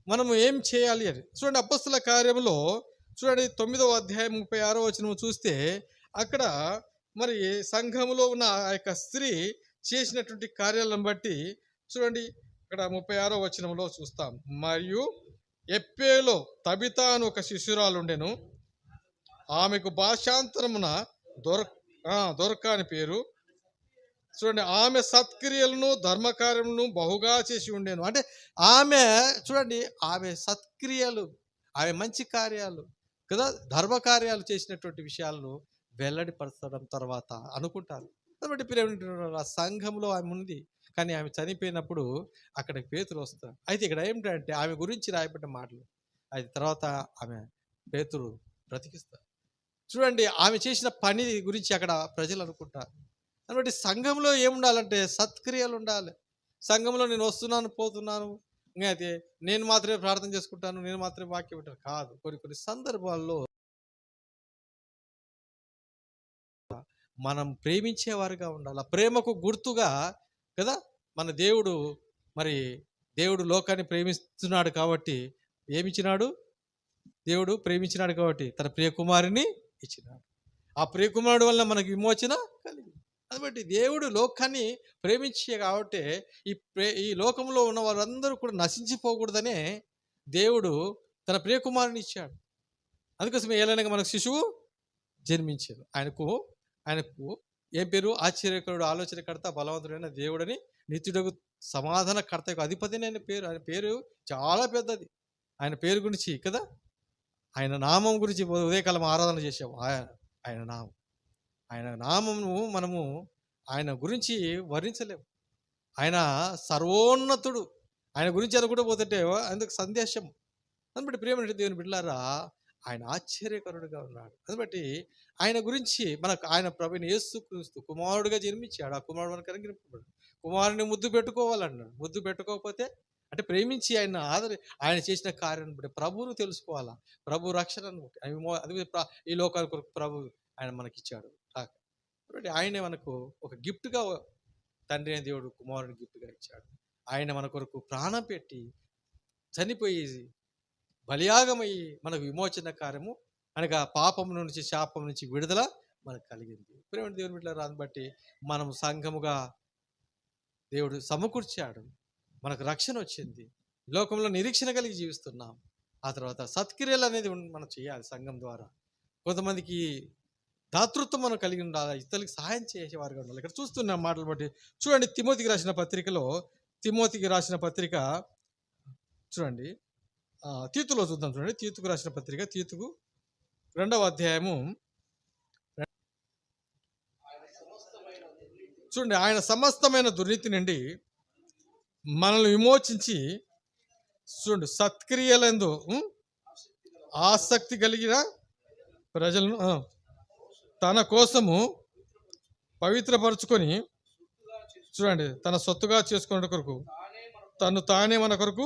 మనము ఏం చేయాలి అని చూడండి. అపొస్తలుల కార్యములో చూడండి 9వ అధ్యాయం 36వ వచనం చూస్తే అక్కడ మరి సంఘములో ఉన్న ఆ యొక్క స్త్రీ చేసినటువంటి కార్యాలను బట్టి చూడండి. ఇక్కడ 36వ వచనంలో చూస్తాం. మరియు ఎప్పేలో తబితా అని ఒక శిష్యురాలు ఉండెను. ఆమెకు భాషాంతరమున దొరక అని పేరు. చూడండి, ఆమె సత్క్రియలను ధర్మకార్యములను బహుగా చేసి ఉండేను. అంటే ఆమె చూడండి, ఆమె సత్క్రియలు, ఆమె మంచి కార్యాలు కదా, ధర్మకార్యాలు చేసినటువంటి విషయాలను వెల్లడిపరచడం తర్వాత అనుకుంటారు. కాబట్టి ఆ సంఘంలో ఆమె ఉంది, కానీ ఆమె చనిపోయినప్పుడు అక్కడికి పేతురు వస్తారు. అయితే ఇక్కడ ఏమిటంటే ఆమె గురించి రాయబడ్డ మాటలు అది తర్వాత ఆమె పేతురు బ్రతికిస్తారు. చూడండి, ఆమె చేసిన పని గురించి అక్కడ ప్రజలు అనుకుంటారు. కాబట్టి సంఘంలో ఏముండాలంటే సత్క్రియలు ఉండాలి. సంఘంలో నేను వస్తున్నాను పోతున్నాను ఇంకా అయితే నేను మాత్రమే ప్రార్థన చేసుకుంటాను, నేను మాత్రమే వాక్యం వింటాను కాదు. కొన్ని సందర్భాల్లో మనం ప్రేమించేవారుగా ఉండాలి. ఆ ప్రేమకు గుర్తుగా కదా మన దేవుడు లోకాన్ని ప్రేమిస్తున్నాడు కాబట్టి ఏమిచ్చినాడు? దేవుడు ప్రేమించినాడు కాబట్టి తన ప్రియకుమారిని ఇచ్చినాడు. ఆ ప్రియకుమారుడు వల్ల మనకు విమోచన కలిగింది. కాబట్టి దేవుడు లోకాన్ని ప్రేమించే కాబట్టి ఈ లోకంలో ఉన్న వారందరూ కూడా నశించిపోకూడదనే దేవుడు తన ప్రియకుమారుని ఇచ్చాడు. అందుకోసమే ఏలైనా మనకు శిశువు జన్మించాడు. ఆయనకు ఏం పేరు? ఆశ్చర్యకరుడు, ఆలోచనకర్త, బలవంతుడైన దేవుడని, నిత్యుడకు సమాధానకర్త యొక్క అధిపతిని ఆయన పేరు. ఆయన పేరు చాలా పెద్దది. ఆయన పేరు గురించి కదా, ఆయన నామం గురించి ఉదయకాలం ఆరాధన చేసాము. ఆయన నామము మనము ఆయన గురించి వర్ణించలేము. ఆయన సర్వోన్నతుడు. ఆయన గురించి అనుకుంటూ పోతుంటే అందుకు సందేశం. అందుబట్టి ప్రియమైన దేవుని బిడ్డలారా, ఆయన ఆశ్చర్యకరుడుగా ఉన్నాడు. అందుబట్టి ఆయన గురించి మనకు ఆయన ప్రభువైన యేసుక్రీస్తు కుమారుడుగా జన్మించాడు. ఆ కుమారుడు మనకు అనుగ్రహింపబడ్డాడు. కుమారుని ముద్దు పెట్టుకోవాలన్నాడు. ముద్దు పెట్టుకోకపోతే అంటే ప్రేమించి ఆయన చేసిన కార్యాన్ని బట్టి ప్రభువును తెలుసుకోవాలా, ప్రభు రక్షణను అది ఈ లోకాల కొరకు ప్రభు ఆయన మనకిచ్చాడు. కాబట్టి ఆయనే మనకు ఒక గిఫ్ట్గా, తండ్రి అయిన దేవుడు కుమారుని గిఫ్ట్గా ఇచ్చాడు. ఆయన మన కొరకు ప్రాణం పెట్టి చనిపోయి బలియాగమయ్యి మనకు విమోచన కార్యము అనగా పాపం నుంచి శాపం నుంచి విడుదల మనకు కలిగింది. ప్రేమ దేవుని బిడ్డలారా, దాన్ని బట్టి మనం సంఘముగా దేవుడు సమకూర్చాడు, మనకు రక్షణ వచ్చింది, లోకంలో నిరీక్షణ కలిగి జీవిస్తున్నాం. ఆ తర్వాత సత్క్రియలు అనేది మనం చేయాలి సంఘం ద్వారా. కొంతమందికి దాతృత్వం మనం కలిగి ఉండాలి, ఇతరులకు సహాయం చేసేవారుగా ఉండాలి. ఇక్కడ చూస్తున్న మాటలు బట్టి చూడండి, తిమోతికి రాసిన పత్రికలో, తిమోతికి రాసిన పత్రిక చూడండి, తీతులో చూద్దాం. చూడండి, తీతుకు రాసిన పత్రిక, తీతుకు 2వ అధ్యాయము చూడండి. ఆయన సమస్తమైన దుర్నీతి నుండి మనల్ని విమోచించి చూడండి, సత్క్రియలందు ఆసక్తి కలిగిన ప్రజలను తన కోసము పవిత్రపరుచుకొని చూడండి, తన సొత్తుగా చేసుకునే కొరకు తను తానే మన కొరకు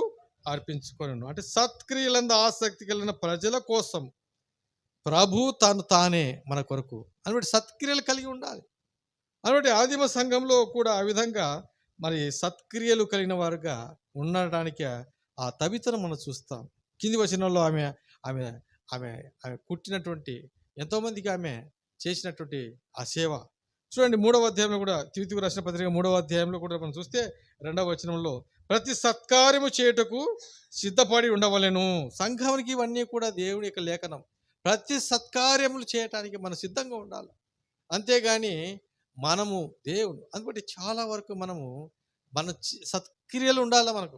అర్పించుకొని. అంటే సత్క్రియలందు ఆసక్తి కలిగిన ప్రజల కోసం ప్రభు తను తానే మన కొరకు అని సత్క్రియలు కలిగి ఉండాలి. కాబట్టి ఆదిమ సంఘంలో కూడా ఆ విధంగా మరి సత్క్రియలు కలిగిన వారుగా ఉండడానికి ఆ తవితను మనం చూస్తాం. కింది వచనంలో ఆమె ఆమె ఆమె ఆమె కుట్టినటువంటి ఎంతోమందికి ఆమె చేసినటువంటి ఆ సేవ చూడండి. 3వ అధ్యాయంలో కూడా, తీతుకు రాసిన పత్రిక 3వ అధ్యాయంలో కూడా మనం చూస్తే 2వ వచనంలో ప్రతి సత్కార్యము చేయుటకు సిద్ధపడి ఉండవలెను. సంఘానికి ఇవన్నీ కూడా దేవుని యొక్క లేఖనం. ప్రతి సత్కార్యములు చేయటానికి మనం సిద్ధంగా ఉండాలి. అంతేగాని మనము దేవుడు అందుబట్టి చాలా వరకు మనము మన సత్క్రియలు ఉండాలి మనకు.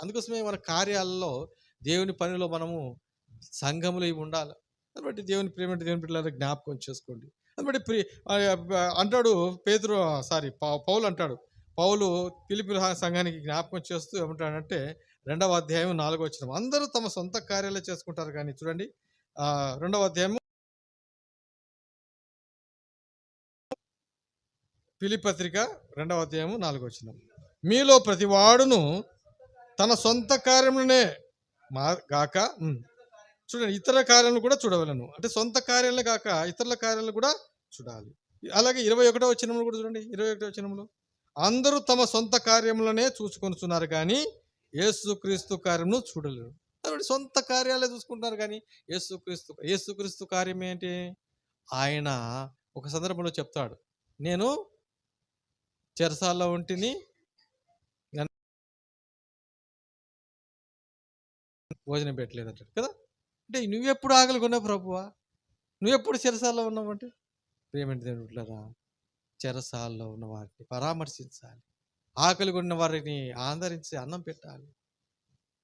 అందుకోసమే మన కార్యాలలో దేవుని పనిలో మనము సంఘములు ఇవి ఉండాలి. అందుబట్టి దేవుని ప్రేమ దేవుని పిల్లల జ్ఞాపకం చేసుకోండి. అందుబట్టి అంటాడు పౌలు అంటాడు, పౌలు ఫిలిప్పీ సంఘానికి జ్ఞాపకం చేస్తూ ఏమంటాడంటే 2వ అధ్యాయం 4వ వచనం, అందరూ తమ సొంత కార్యాలే చేసుకుంటారు కానీ చూడండి, 2వ అధ్యాయము ఫిలిప్పీ పత్రిక 2వ అధ్యాయము 4వ వచనం, మీలో ప్రతివాడును తన సొంత కార్యములనే గాక చూడండి ఇతర కార్యాలను కూడా చూడవలను. అంటే సొంత కార్యాలనే కాక ఇతరుల కార్యాలను కూడా చూడాలి. అలాగే 21వ వచనంలో కూడా చూడండి, 21వ వచనంలో అందరూ తమ సొంత కార్యములనే చూసుకొనుచున్నారు కానీ యేసుక్రీస్తు కార్యమును చూడలేరు. కాబట్టి సొంత కార్యాలే చూసుకుంటున్నారు కానీ యేసుక్రీస్తు కార్యం ఏంటి? ఆయన ఒక సందర్భంలో చెప్తాడు, నేను చెరసాల్లో ఉంటిని, భోజనం పెట్టలేదు అంటాడు కదా. అంటే నువ్వెప్పుడు ఆకలి కొన్నావు ప్రభువా, నువ్వెప్పుడు చెరసాల్లో ఉన్నావు అంటే, ప్రేమేంటి దేవుడులారా, చెరసాల్లో ఉన్న వారిని పరామర్శించాలి, ఆకలి కొన్న వారిని ఆదరించి అన్నం పెట్టాలి,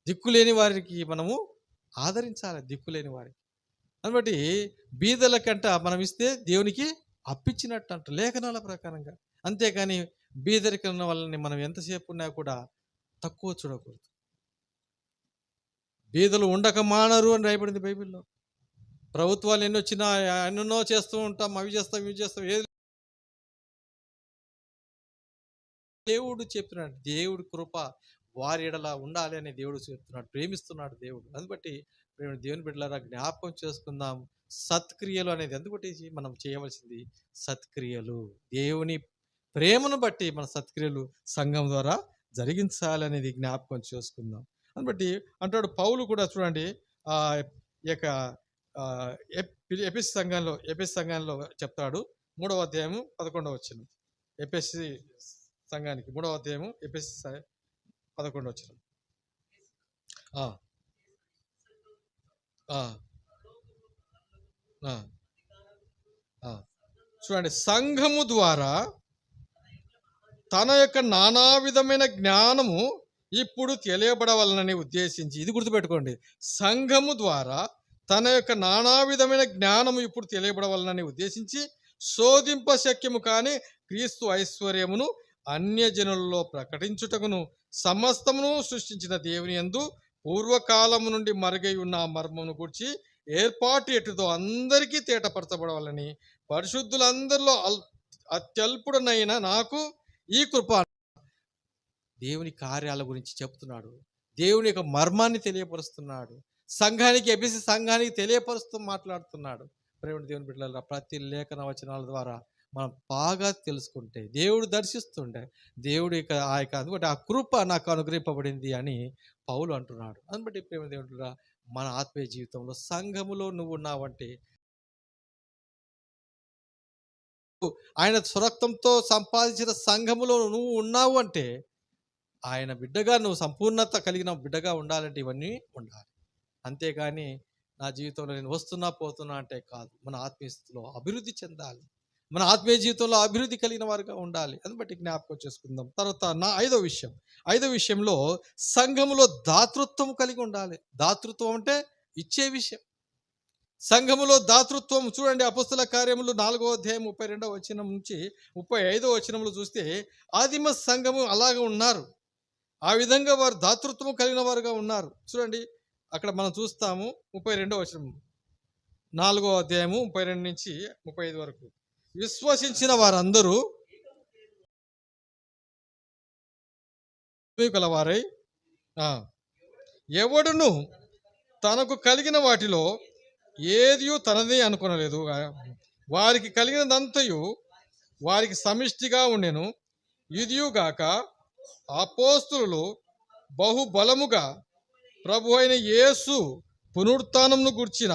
దిక్కులేని వారికి మనము ఆదరించాలి, దిక్కులేని వారికి. అందుబట్టి బీదలకంట మనం ఇస్తే దేవునికి అప్పించినట్టు అంట లేఖనాల ప్రకారంగా. అంతేకాని బీదరికం వాళ్ళని మనం ఎంతసేపు ఉన్నా కూడా తక్కువ చూడకూడదు. బీదలు ఉండక మానరు అని రాయబడింది బైబిల్లో. ప్రభుత్వాలు ఎన్ని వచ్చినా ఎన్నెన్నో చేస్తూ ఉంటాం, అవి చేస్తాం ఇవి చేస్తాం, ఏది దేవుడు చెప్తున్నాడు, దేవుడి కృప వారి ఎడల ఉండాలి అని దేవుడు చెప్తున్నాడు, ప్రేమిస్తున్నాడు దేవుడు. అందుబట్టి దేవుని బిడ్డలారా జ్ఞాపకం చేసుకుందాం, సత్క్రియలు అనేది ఎందుకంటే మనం చేయవలసింది సత్క్రియలు. దేవుని ప్రేమను బట్టి మన సత్క్రియలు సంఘం ద్వారా జరిగించాలి అనేది జ్ఞాపకం చేసుకుందాం. అందుబట్టి అంటాడు పౌలు కూడా చూడండి, ఈ యొక్క ఎపిసి సంఘంలో చెప్తాడు, 3వ అధ్యాయము 11వ వచనం, ఎపిసి సంఘానికి 3వ అధ్యాయము ఎపిసి 11వ వచనం. చూడండి, సంఘము ద్వారా తన యొక్క నానా విధమైన జ్ఞానము ఇప్పుడు తెలియబడవలనని ఉద్దేశించి, ఇది గుర్తుపెట్టుకోండి, సంఘము ద్వారా తన యొక్క నానా విధమైన జ్ఞానము ఇప్పుడు తెలియబడవలనని ఉద్దేశించి శోధింప శక్యము కానీ క్రీస్తు ఐశ్వర్యమును అన్యజనులలో ప్రకటించుటకును సమస్తమును సృష్టించిన దేవుని యందు పూర్వకాలము నుండి మరుగై ఉన్న ఆ మర్మమును గురించి ఏర్పాటు ఎటుతో అందరికీ తేటపరచబడవాలని పరిశుద్ధులందరిలో అత్యల్పుడనైన నాకు ఈ కృప. దేవుని కార్యాల గురించి చెప్తున్నాడు, దేవుని యొక్క మర్మాన్ని తెలియపరుస్తున్నాడు, సంఘానికి ఎపిసి సంఘానికి తెలియపరుస్తూ మాట్లాడుతున్నాడు. ప్రేమ దేవుని బిడ్డలారా, ప్రతి లేఖన వచనాల ద్వారా మనం బాగా తెలుసుకుంటే, దేవుడు దర్శిస్తుంటే, దేవుడు అందుబట్టి ఆ కృప నాకు అనుగ్రహింపబడింది అని పౌలు అంటున్నాడు. అందుబట్టి ప్రేమ దేవుని బిడ్డలారా మన ఆత్మీయ జీవితంలో సంఘములో నువ్వు ఉన్నావంటే, ఆయన స్వరక్తంతో సంపాదించిన సంఘములో నువ్వు ఉన్నావు అంటే, ఆయన బిడ్డగా నువ్వు సంపూర్ణత కలిగిన బిడ్డగా ఉండాలంటే ఇవన్నీ ఉండాలి. అంతేగాని నా జీవితంలో నేను వస్తున్నా పోతున్నా అంటే కాదు. మన ఆత్మీయ స్థితిలో అభివృద్ధి చెందాలి. మన ఆత్మీయ జీవితంలో అభివృద్ధి కలిగిన వారుగా ఉండాలి. అని బట్టి జ్ఞాపకం చేసుకుందాం. తర్వాత నా ఐదో విషయంలో సంఘములో దాతృత్వం కలిగి ఉండాలి. దాతృత్వం అంటే ఇచ్చే విషయం. సంఘములో దాతృత్వం చూడండి, అపొస్తల కార్యములు 4వ అధ్యాయం 32వ వచనం నుంచి 35వ వచనంలో చూస్తే ఆదిమ సంఘము అలాగే ఉన్నారు. ఆ విధంగా వారు దాతృత్వం కలిగిన వారుగా ఉన్నారు. చూడండి, అక్కడ మనం చూస్తాము 32వ వచనం, 4వ అధ్యాయము 32 నుంచి 35 వరకు. విశ్వసించిన వారందరూ గలవారై ఎవడును తనకు కలిగిన వాటిలో ఏదియూ తనదే అనుకొనలేదు. వారికి కలిగినదంతయు వారికి సమిష్టిగా ఉండెను. ఇదియుగాక అపోస్తులు బహుబలముగా ప్రభు అయిన యేసు పునరుత్థానమును గూర్చిన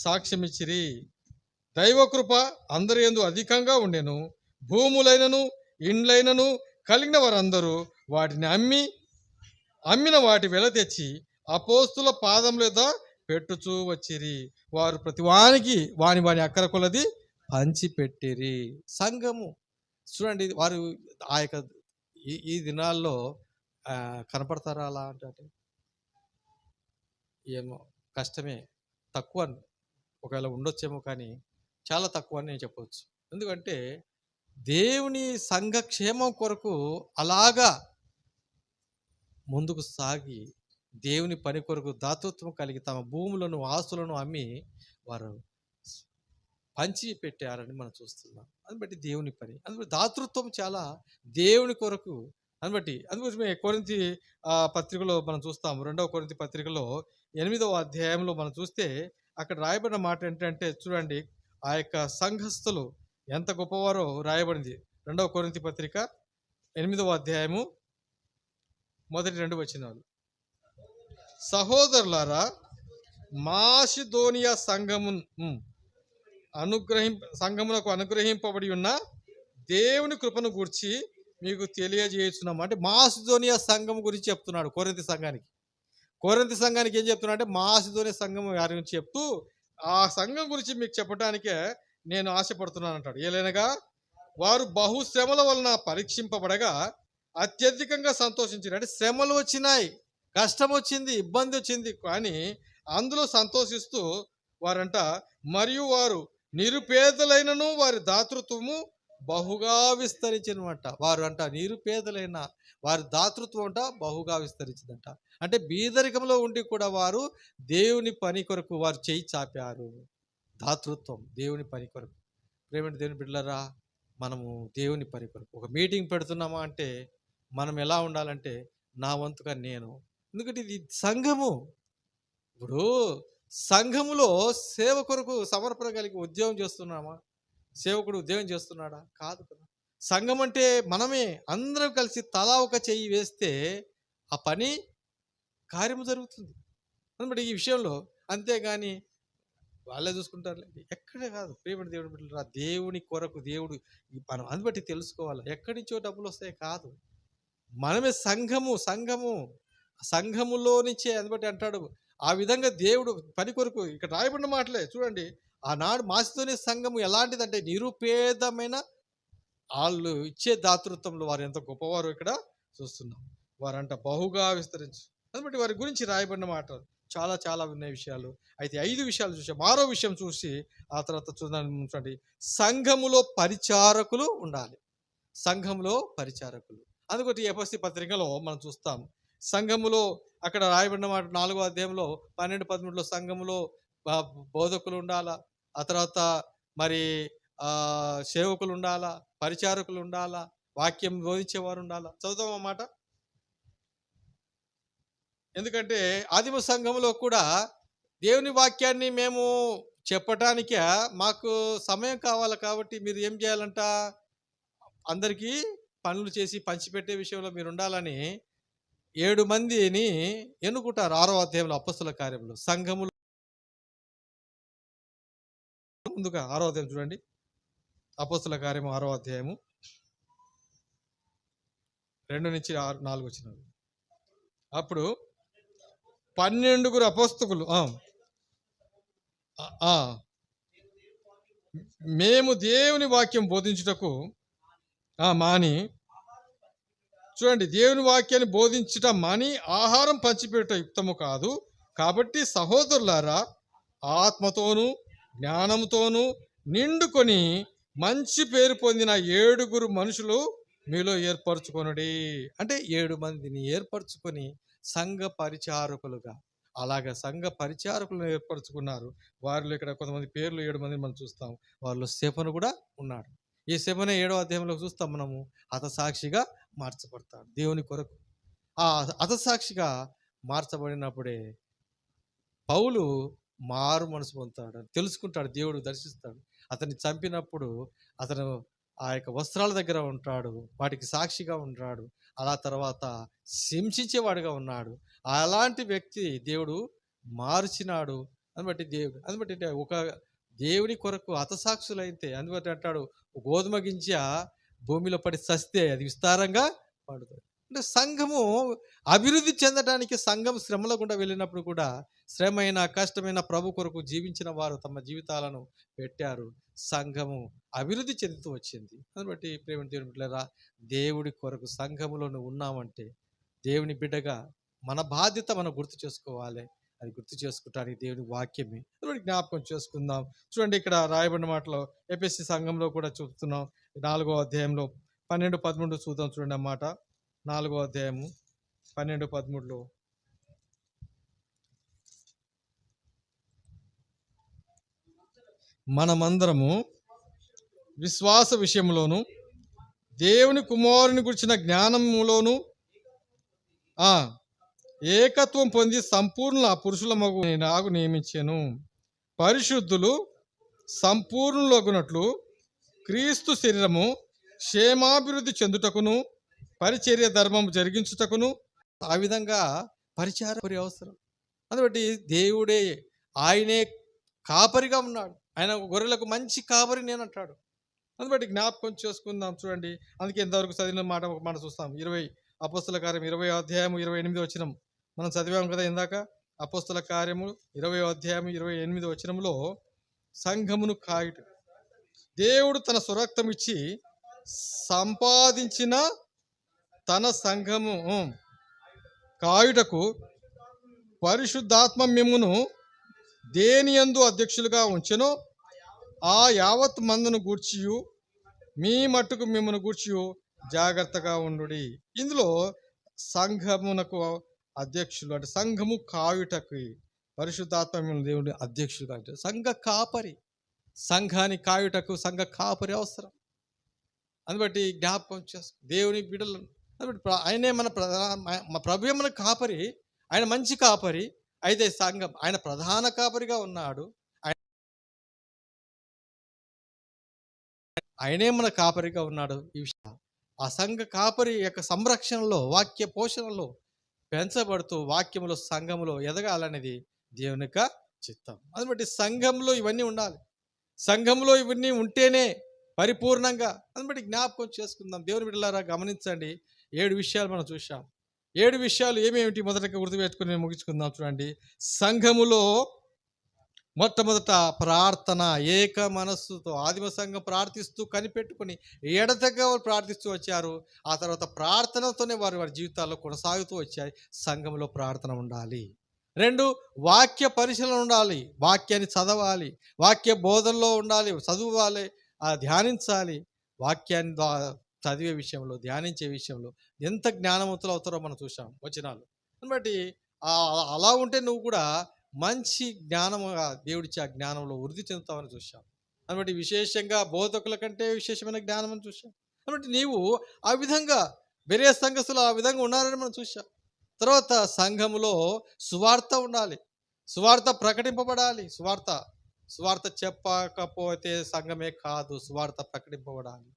సాక్ష్యమిచ్చిరి. దైవకృప అందరి యందు అధికంగా ఉండెను. భూములైనను ఇండ్లైనను కలిగిన వారందరూ వాటిని అమ్మిన వాటి వెల తెచ్చి అపోస్తుల పాదముల యొద్ద పెట్టుచూ వచ్చిరి. వారు ప్రతివానికి వాని అక్కర కొలది పంచిపెట్టిరి. సంఘము చూడండి, వారు ఆ యొక్క ఈ దినాల్లో కనపడతారా అలా అంటే? ఏమో, కష్టమే, తక్కువ. ఒకవేళ ఉండొచ్చేమో, కానీ చాలా తక్కువ అని నేను చెప్పవచ్చు. ఎందుకంటే దేవుని సంఘక్షేమం కొరకు అలాగా ముందుకు సాగి దేవుని పని కొరకు దాతృత్వం కలిగి తమ భూములను ఆస్తులను అమ్మి వారు పంచి పెట్టారని మనం చూస్తున్నాం. అని బట్టి దేవుని పని, అందుబట్టి దాతృత్వం చాలా దేవుని కొరకు. అందుబట్టి కొరింథీ పత్రికలో మనం చూస్తాము. 2వ కొరింథీ పత్రికలో 8వ అధ్యాయంలో మనం చూస్తే అక్కడ రాయబడిన మాట ఏంటంటే చూడండి, ఆ యొక్క సంఘస్థులు ఎంత గొప్పవారో రాయబడింది. 2వ కొరింథీ పత్రిక 8వ అధ్యాయము 1-2 వచనాలు. సహోదరులారా, మాసిదోనియా సంఘమునకు అనుగ్రహింపబడి ఉన్న దేవుని కృపను గూర్చి మీకు తెలియజేస్తున్నాము. అంటే మాసిదోనియా సంఘం గురించి చెప్తున్నాడు కొరింథీ సంఘానికి ఏం చెప్తున్నా అంటే మాసిదోనియా సంఘం వారి గురించి చెప్తూ ఆ సంఘం గురించి మీకు చెప్పడానికే నేను ఆశపడుతున్నాను అంటాడు. ఏలైనగా వారు బహుశ్రమల వలన పరీక్షింపబడగా అత్యధికంగా సంతోషించారు. అంటే శ్రమలు వచ్చినాయి, కష్టం వచ్చింది, ఇబ్బంది వచ్చింది, కానీ అందులో సంతోషిస్తూ వారంట, మరియు వారు నిరుపేదలైనను వారి దాతృత్వము బహుగా విస్తరించినమాట. వారు అంట నిరుపేదలైన వారి దాతృత్వం అంట బహుగా విస్తరించిందంట. అంటే బీదరికంలో ఉండి కూడా వారు దేవుని పని కొరకు వారు చేయి చాపారు. దాతృత్వం దేవుని పని కొరకు. ప్రేమ దేవుని బిడ్డలారా, మనము దేవుని పని కొరకు ఒక మీటింగ్ పెడుతున్నామా అంటే మనం ఎలా ఉండాలంటే నా వంతుగా నేను, ఎందుకంటే ఇది సంఘము. ఇప్పుడు సంఘములో సేవ కొరకు సమర్పణ కలిగి ఉద్యోగం చేస్తున్నామా? సేవకుడు ఉద్యోగం చేస్తున్నాడా? కాదు కదా. సంఘం అంటే మనమే అందరం కలిసి తలా ఒక చెయ్యి వేస్తే ఆ పని కార్యము జరుగుతుంది. అందుబట్టి ఈ విషయంలో అంతేగాని వాళ్ళే చూసుకుంటారు ఎక్కడే కాదు. ప్రియమైన దేవుని బిడ్డలారా, దేవుని కొరకు దేవుడు మనం అందుబట్టి తెలుసుకోవాలి. ఎక్కడి నుంచో డబ్బులు వస్తాయి కాదు, మనమే సంఘములో నుంచే. అందుబట్టి అంటాడు ఆ విధంగా దేవుడు పని కొరకు ఇక్కడ రాయబడిన మాటలే చూడండి. ఆనాడు మాసిదోనియా సంఘము ఎలాంటిదంటే నిరుపేదమైన వాళ్ళు ఇచ్చే దాతృత్వంలో వారు ఎంత గొప్పవారు ఇక్కడ చూస్తున్నాం. వారంట బహుగా విస్తరించు. అందుబట్టి వారి గురించి రాయబడిన మాట చాలా చాలా ఉన్నాయి విషయాలు. అయితే 5 విషయాలు చూసాం. 6వ విషయం చూసి ఆ తర్వాత చూడండి, సంఘములో పరిచారకులు ఉండాలి. సంఘంలో పరిచారకులు. అందుకొట్టి ఎఫెసీ పత్రికలో మనం చూస్తాం. సంఘములో అక్కడ రాయబడిన మాట 4వ అధ్యాయంలో 12-13లో సంఘములో బోధకులు ఉండాలా, ఆ తర్వాత మరి సేవకులు ఉండాలా, పరిచారకులు ఉండాలా, వాక్యం బోధించేవారు ఉండాలా. చదువుతాం అన్నమాట. ఎందుకంటే ఆదిమ సంఘంలో కూడా దేవుని వాక్యాన్ని మేము చెప్పటానికే మాకు సమయం కావాలి. కాబట్టి మీరు ఏం చేయాలంట, అందరికీ పనులు చేసి పంచిపెట్టే విషయంలో మీరు ఉండాలని 7 మందిని ఎన్నుకుంటారు. 6వ అధ్యాయంలో అపొస్తలుల కార్యములు. సంఘములో ముందుగా 6వ అధ్యాయం చూడండి. అపొస్తలుల కార్యము 6వ అధ్యాయము 2-4 వచనాలు. అప్పుడు 12 అపొస్తలులు ఆ! మేము దేవుని వాక్యం బోధించుటకు మాని, చూడండి, దేవుని వాక్యాన్ని బోధించుట మాని ఆహారం పంచిపెట్టుట యుక్తము కాదు. కాబట్టి సహోదరులారా, ఆత్మతోనూ జ్ఞానంతోనూ నిండుకొని మంచి పేరు పొందిన 7 మనుషులు మీలో ఏర్పరచుకొనుడి. అంటే 7 మందిని ఏర్పరచుకొని సంఘ పరిచారకులుగా, అలాగా సంఘ పరిచారకులను ఏర్పరచుకున్నారు. వారిలో ఇక్కడ కొంతమంది పేర్లు 7 మందిని మనం చూస్తాం. వారిలో స్టెఫెను కూడా ఉన్నాడు. ఈ స్టెఫెను 7వ అధ్యాయంలో చూస్తాం మనము. హతసాక్షిగా మార్చబడతాడు దేవుని కొరకు. ఆ హతసాక్షిగా మార్చబడినప్పుడే పౌలు మారు మనసు పొందుతాడు, తెలుసుకుంటాడు, దేవుడు దర్శిస్తాడు. అతన్ని చంపినప్పుడు అతను ఆ యొక్క వస్త్రాల దగ్గర ఉంటాడు, వాటికి సాక్షిగా ఉంటాడు. అలా తర్వాత హింసించేవాడుగా ఉన్నాడు. అలాంటి వ్యక్తి దేవుడు మార్చినాడు. అందుబట్టి ఒక దేవుని కొరకు హతసాక్షులైతే, అందుబట్టి అంటాడు, గోధుమ గింజ భూమిలో పడి చస్తే అది విస్తారంగా పడుతుంది. అంటే సంఘము అభివృద్ధి చెందడానికి, సంఘం శ్రమల గుండా వెళ్ళినప్పుడు కూడా, శ్రమైన కష్టమైన ప్రభు కొరకు జీవించిన వారు తమ జీవితాలను పెట్టారు. సంఘము అభివృద్ధి చెందుతూ వచ్చింది. అందుబట్టి ప్రేమ దేవుని బిడ్డలారా, దేవుడి కొరకు సంఘములో నువ్వు ఉన్నామంటే, దేవుని బిడ్డగా మన బాధ్యత మనం గుర్తు చేసుకోవాలి. అది గుర్తు చేసుకుంటానికి దేవుని వాక్యమే. అందుబట్టి జ్ఞాపకం చేసుకుందాం. చూడండి, ఇక్కడ రాయబడిన మాటలో ఎఫెసీ సంఘంలో కూడా చూస్తున్నాం. 4వ అధ్యాయంలో 12-13 చూద్దాం. చూడండి ఆ మాట. 4వ అధ్యాయము 12-13లో, మనమందరము విశ్వాస విషయంలోను దేవుని కుమారుని గురించిన జ్ఞానములోను ఏకత్వం పొంది సంపూర్ణ పురుషుల మగు నాకు నియమించాను. పరిశుద్ధులు సంపూర్ణులగునట్లు క్రీస్తు శరీరము క్షేమాభివృద్ధి చెందుటకును పరిచర్య ధర్మం జరిగించుటకును ఆ విధంగా పరిచార అవసరం. అందుబట్టి దేవుడే, ఆయనే కాపరిగా ఉన్నాడు. ఆయన గొర్రెలకు మంచి కాపరి నేను అంటాడు. అందుబట్టి జ్ఞాపకం చేసుకుందాం. చూడండి, అందుకే ఇంతవరకు చదివిన మాట ఒక మాట చూస్తాం. అపొస్తలుల కార్యం 20వ అధ్యాయము 28వ వచనం మనం చదివాము కదా ఇందాక. అపొస్తలుల కార్యము 20వ అధ్యాయము 28వ వచనంలో, సంఘమును కాయుట, దేవుడు తన స్వరక్తం ఇచ్చి సంపాదించిన తన సంఘము కాయుటకు పరిశుద్ధాత్మ మిమ్మును దేనియందు అధ్యక్షులుగా ఉంచెనో ఆ యావత్ మందును గూర్చియు మీ మట్టుకు మిమ్మల్ని గూర్చియు జాగ్రత్తగా ఉండుడి. ఇందులో సంఘమునకు అధ్యక్షులు అంటే సంఘము కాయుటకి పరిశుద్ధాత్మ మిమ్మల్ని దేవుని అధ్యక్షులుగా అంటే సంఘ కాపరి, సంఘాన్ని కాయుటకు సంఘ కాపరి అవసరం. అందుబట్టి జ్ఞాపకం చేసుకో దేవుని బిడ్డలను. అందుబట్టి ఆయనే మన ప్రభు మన కాపరి, ఆయన మంచి కాపరి. అయితే సంఘం ఆయన ప్రధాన కాపరిగా ఉన్నాడు. ఆయనే మన కాపరిగా ఉన్నాడు. ఈ విషయం ఆ సంఘ కాపరి యొక్క సంరక్షణలో, వాక్య పోషణలో పెంచబడుతూ వాక్యములో సంఘములో ఎదగాలనేది దేవుని యొక్క చిత్తం. అందుబట్టి సంఘంలో ఇవన్నీ ఉండాలి. సంఘంలో ఇవన్నీ ఉంటేనే పరిపూర్ణంగా. అందుబట్టి జ్ఞాపకం చేసుకుందాం. దేవుని బిడ్డలారా, గమనించండి, 7 విషయాలు మనం చూసాం. 7 విషయాలు ఏమేమిటి మొదటగా గుర్తుపెట్టుకుని ముగించుకుందాం. చూడండి, సంఘములో మొట్టమొదట ప్రార్థన, ఏక మనస్సుతో ఆదిమ సంఘం ప్రార్థిస్తూ కనిపెట్టుకుని ఎడతెగ ప్రార్థిస్తూ వచ్చారు. ఆ తర్వాత ప్రార్థనతోనే వారి జీవితాల్లో కొనసాగుతూ వచ్చాయి. సంఘంలో ప్రార్థన ఉండాలి. 2, వాక్య పరిశీలన ఉండాలి. వాక్యాన్ని చదవాలి, వాక్య బోధనలో ఉండాలి, చదువాలి, ధ్యానించాలి. వాక్యాన్ని చదివే విషయంలో, ధ్యానించే విషయంలో ఎంత జ్ఞానవంతులు అవుతారో మనం చూసాం వచనాలు. బట్టి అలా ఉంటే నువ్వు కూడా మంచి జ్ఞానముగా దేవుడిచ్చే ఆ జ్ఞానంలో వృద్ధి చెందుతామని చూసాం. అందుబట్టి విశేషంగా బోధకుల కంటే విశేషమైన జ్ఞానం అని చూసాం. కాబట్టి నీవు ఆ విధంగా వేరే సంఘస్థులు ఆ విధంగా ఉన్నారని మనం చూసాం. తర్వాత సంఘములో సువార్త ఉండాలి, సువార్త ప్రకటింపబడాలి. సువార్త చెప్పకపోతే సంఘమే కాదు, సువార్త ప్రకటింపబడాలి.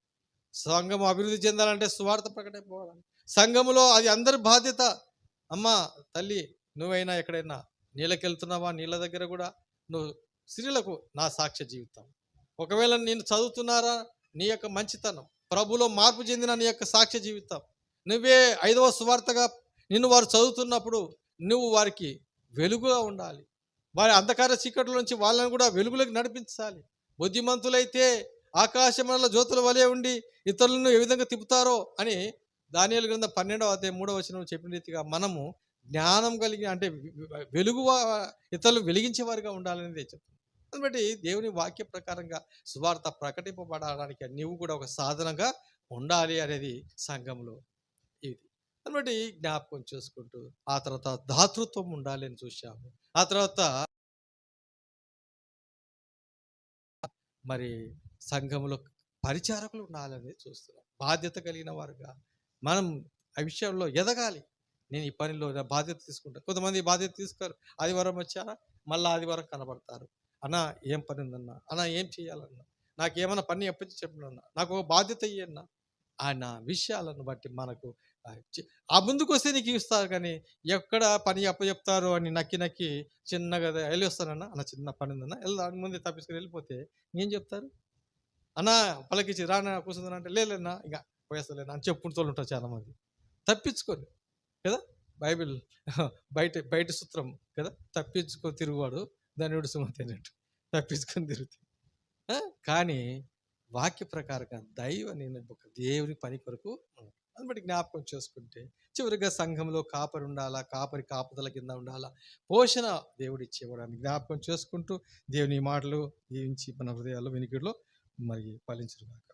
సంఘం అభివృద్ధి చెందాలంటే సువార్త ప్రకటింపబడాలి. సంఘములో అది అందరి బాధ్యత. అమ్మా తల్లి, నువ్వైనా ఎక్కడైనా నీళ్ళకెళ్తున్నావా, నీళ్ళ దగ్గర కూడా నువ్వు స్త్రీలకు నా సాక్ష్య జీవితం. ఒకవేళ నేను చదువుతున్నారా, నీ యొక్క మంచితనం, ప్రభులో మార్పు చెందిన నీ యొక్క సాక్ష్య జీవితం, నువ్వే 5వ సువార్తగా నిన్ను వారు చదువుతున్నప్పుడు నువ్వు వారికి వెలుగుగా ఉండాలి. వారి అంధకార చీకట్ల నుంచి వాళ్ళని కూడా వెలుగులోకి నడిపించాలి. బుద్ధిమంతులైతే ఆకాశమండల జ్యోతుల వలె ఉండి ఇతరులను ఏ విధంగా తిప్పుతారో అని దానియేలు గ్రంథం 12వ అధ్యాయం 3వ వచనం చెప్పిన రీతిగా మనము జ్ఞానం కలిగి అంటే వెలుగు ఇతరులు వెలిగించే వారిగా ఉండాలనేది చెప్తుంది. కాబట్టి దేవుని వాక్య ప్రకారంగా సువార్త ప్రకటింపబడడానికి నీవు కూడా ఒక సాధనంగా ఉండాలి అనేది సంఘంలో ఇది. కాబట్టి జ్ఞాపకం చేసుకుంటూ ఆ తర్వాత దాతృత్వం ఉండాలి అని చూశాము. ఆ తర్వాత మరి సంఘంలో పరిచారకులు ఉండాలని చూస్తున్నాం. బాధ్యత కలిగిన వారుగా మనం ఆ విషయంలో ఎదగాలి. నేను ఈ పనిలో నా బాధ్యత తీసుకుంటాను. కొంతమంది బాధ్యత తీసుకోరు. ఆదివారం వచ్చారా మళ్ళీ ఆదివారం కనబడతారు. అన్న ఏం పని ఉందన్నా, అన్న ఏం చేయాలన్నా, నాకేమన్నా పని ఎప్పటి చెప్పినన్నా, నాకు ఒక బాధ్యత ఇయ్యన్నా, ఆయన విషయాలను బట్టి మనకు ఆ ముందుకు వస్తే నీకు ఇస్తారు. కానీ ఎక్కడ పని అప్పచెప్తారో అని నక్కి నక్కి చిన్నగా వెళ్ళి వస్తానన్నా, అన్న చిన్న పని ఉందన్నా దాని ముందే తప్పించుకొని వెళ్ళిపోతే ఏం చెప్తారు? అన్నా పలకిచ్చి రానా కూర్చుందని అంటే లేదన్నా ఇంకా పోయేస్తలేనా అని చెప్పుకుంటూ ఉంటారు చాలామంది తప్పించుకొని కదా. బైబిల్ బయట బయట సూత్రం కదా, తప్పించుకొని తిరుగువాడు దాని సుమతి అన్నట్టు తప్పించుకొని తిరుగుతాడు. కానీ వాక్య ప్రకారంగా నేను ఒక దేవుని పని కొరకు దాన్ని బట్టి జ్ఞాపకం చేసుకుంటే చివరిగా సంఘంలో కాపరి ఉండాలా, కాపరి కాపుదల కింద ఉండాలా, పోషణ దేవుడు ఇచ్చేవాడని జ్ఞాపకం చేసుకుంటూ దేవుని మాటలు దీవించి మన హృదయాల్లో వినికిడిలో మరి ఫలించుగాక.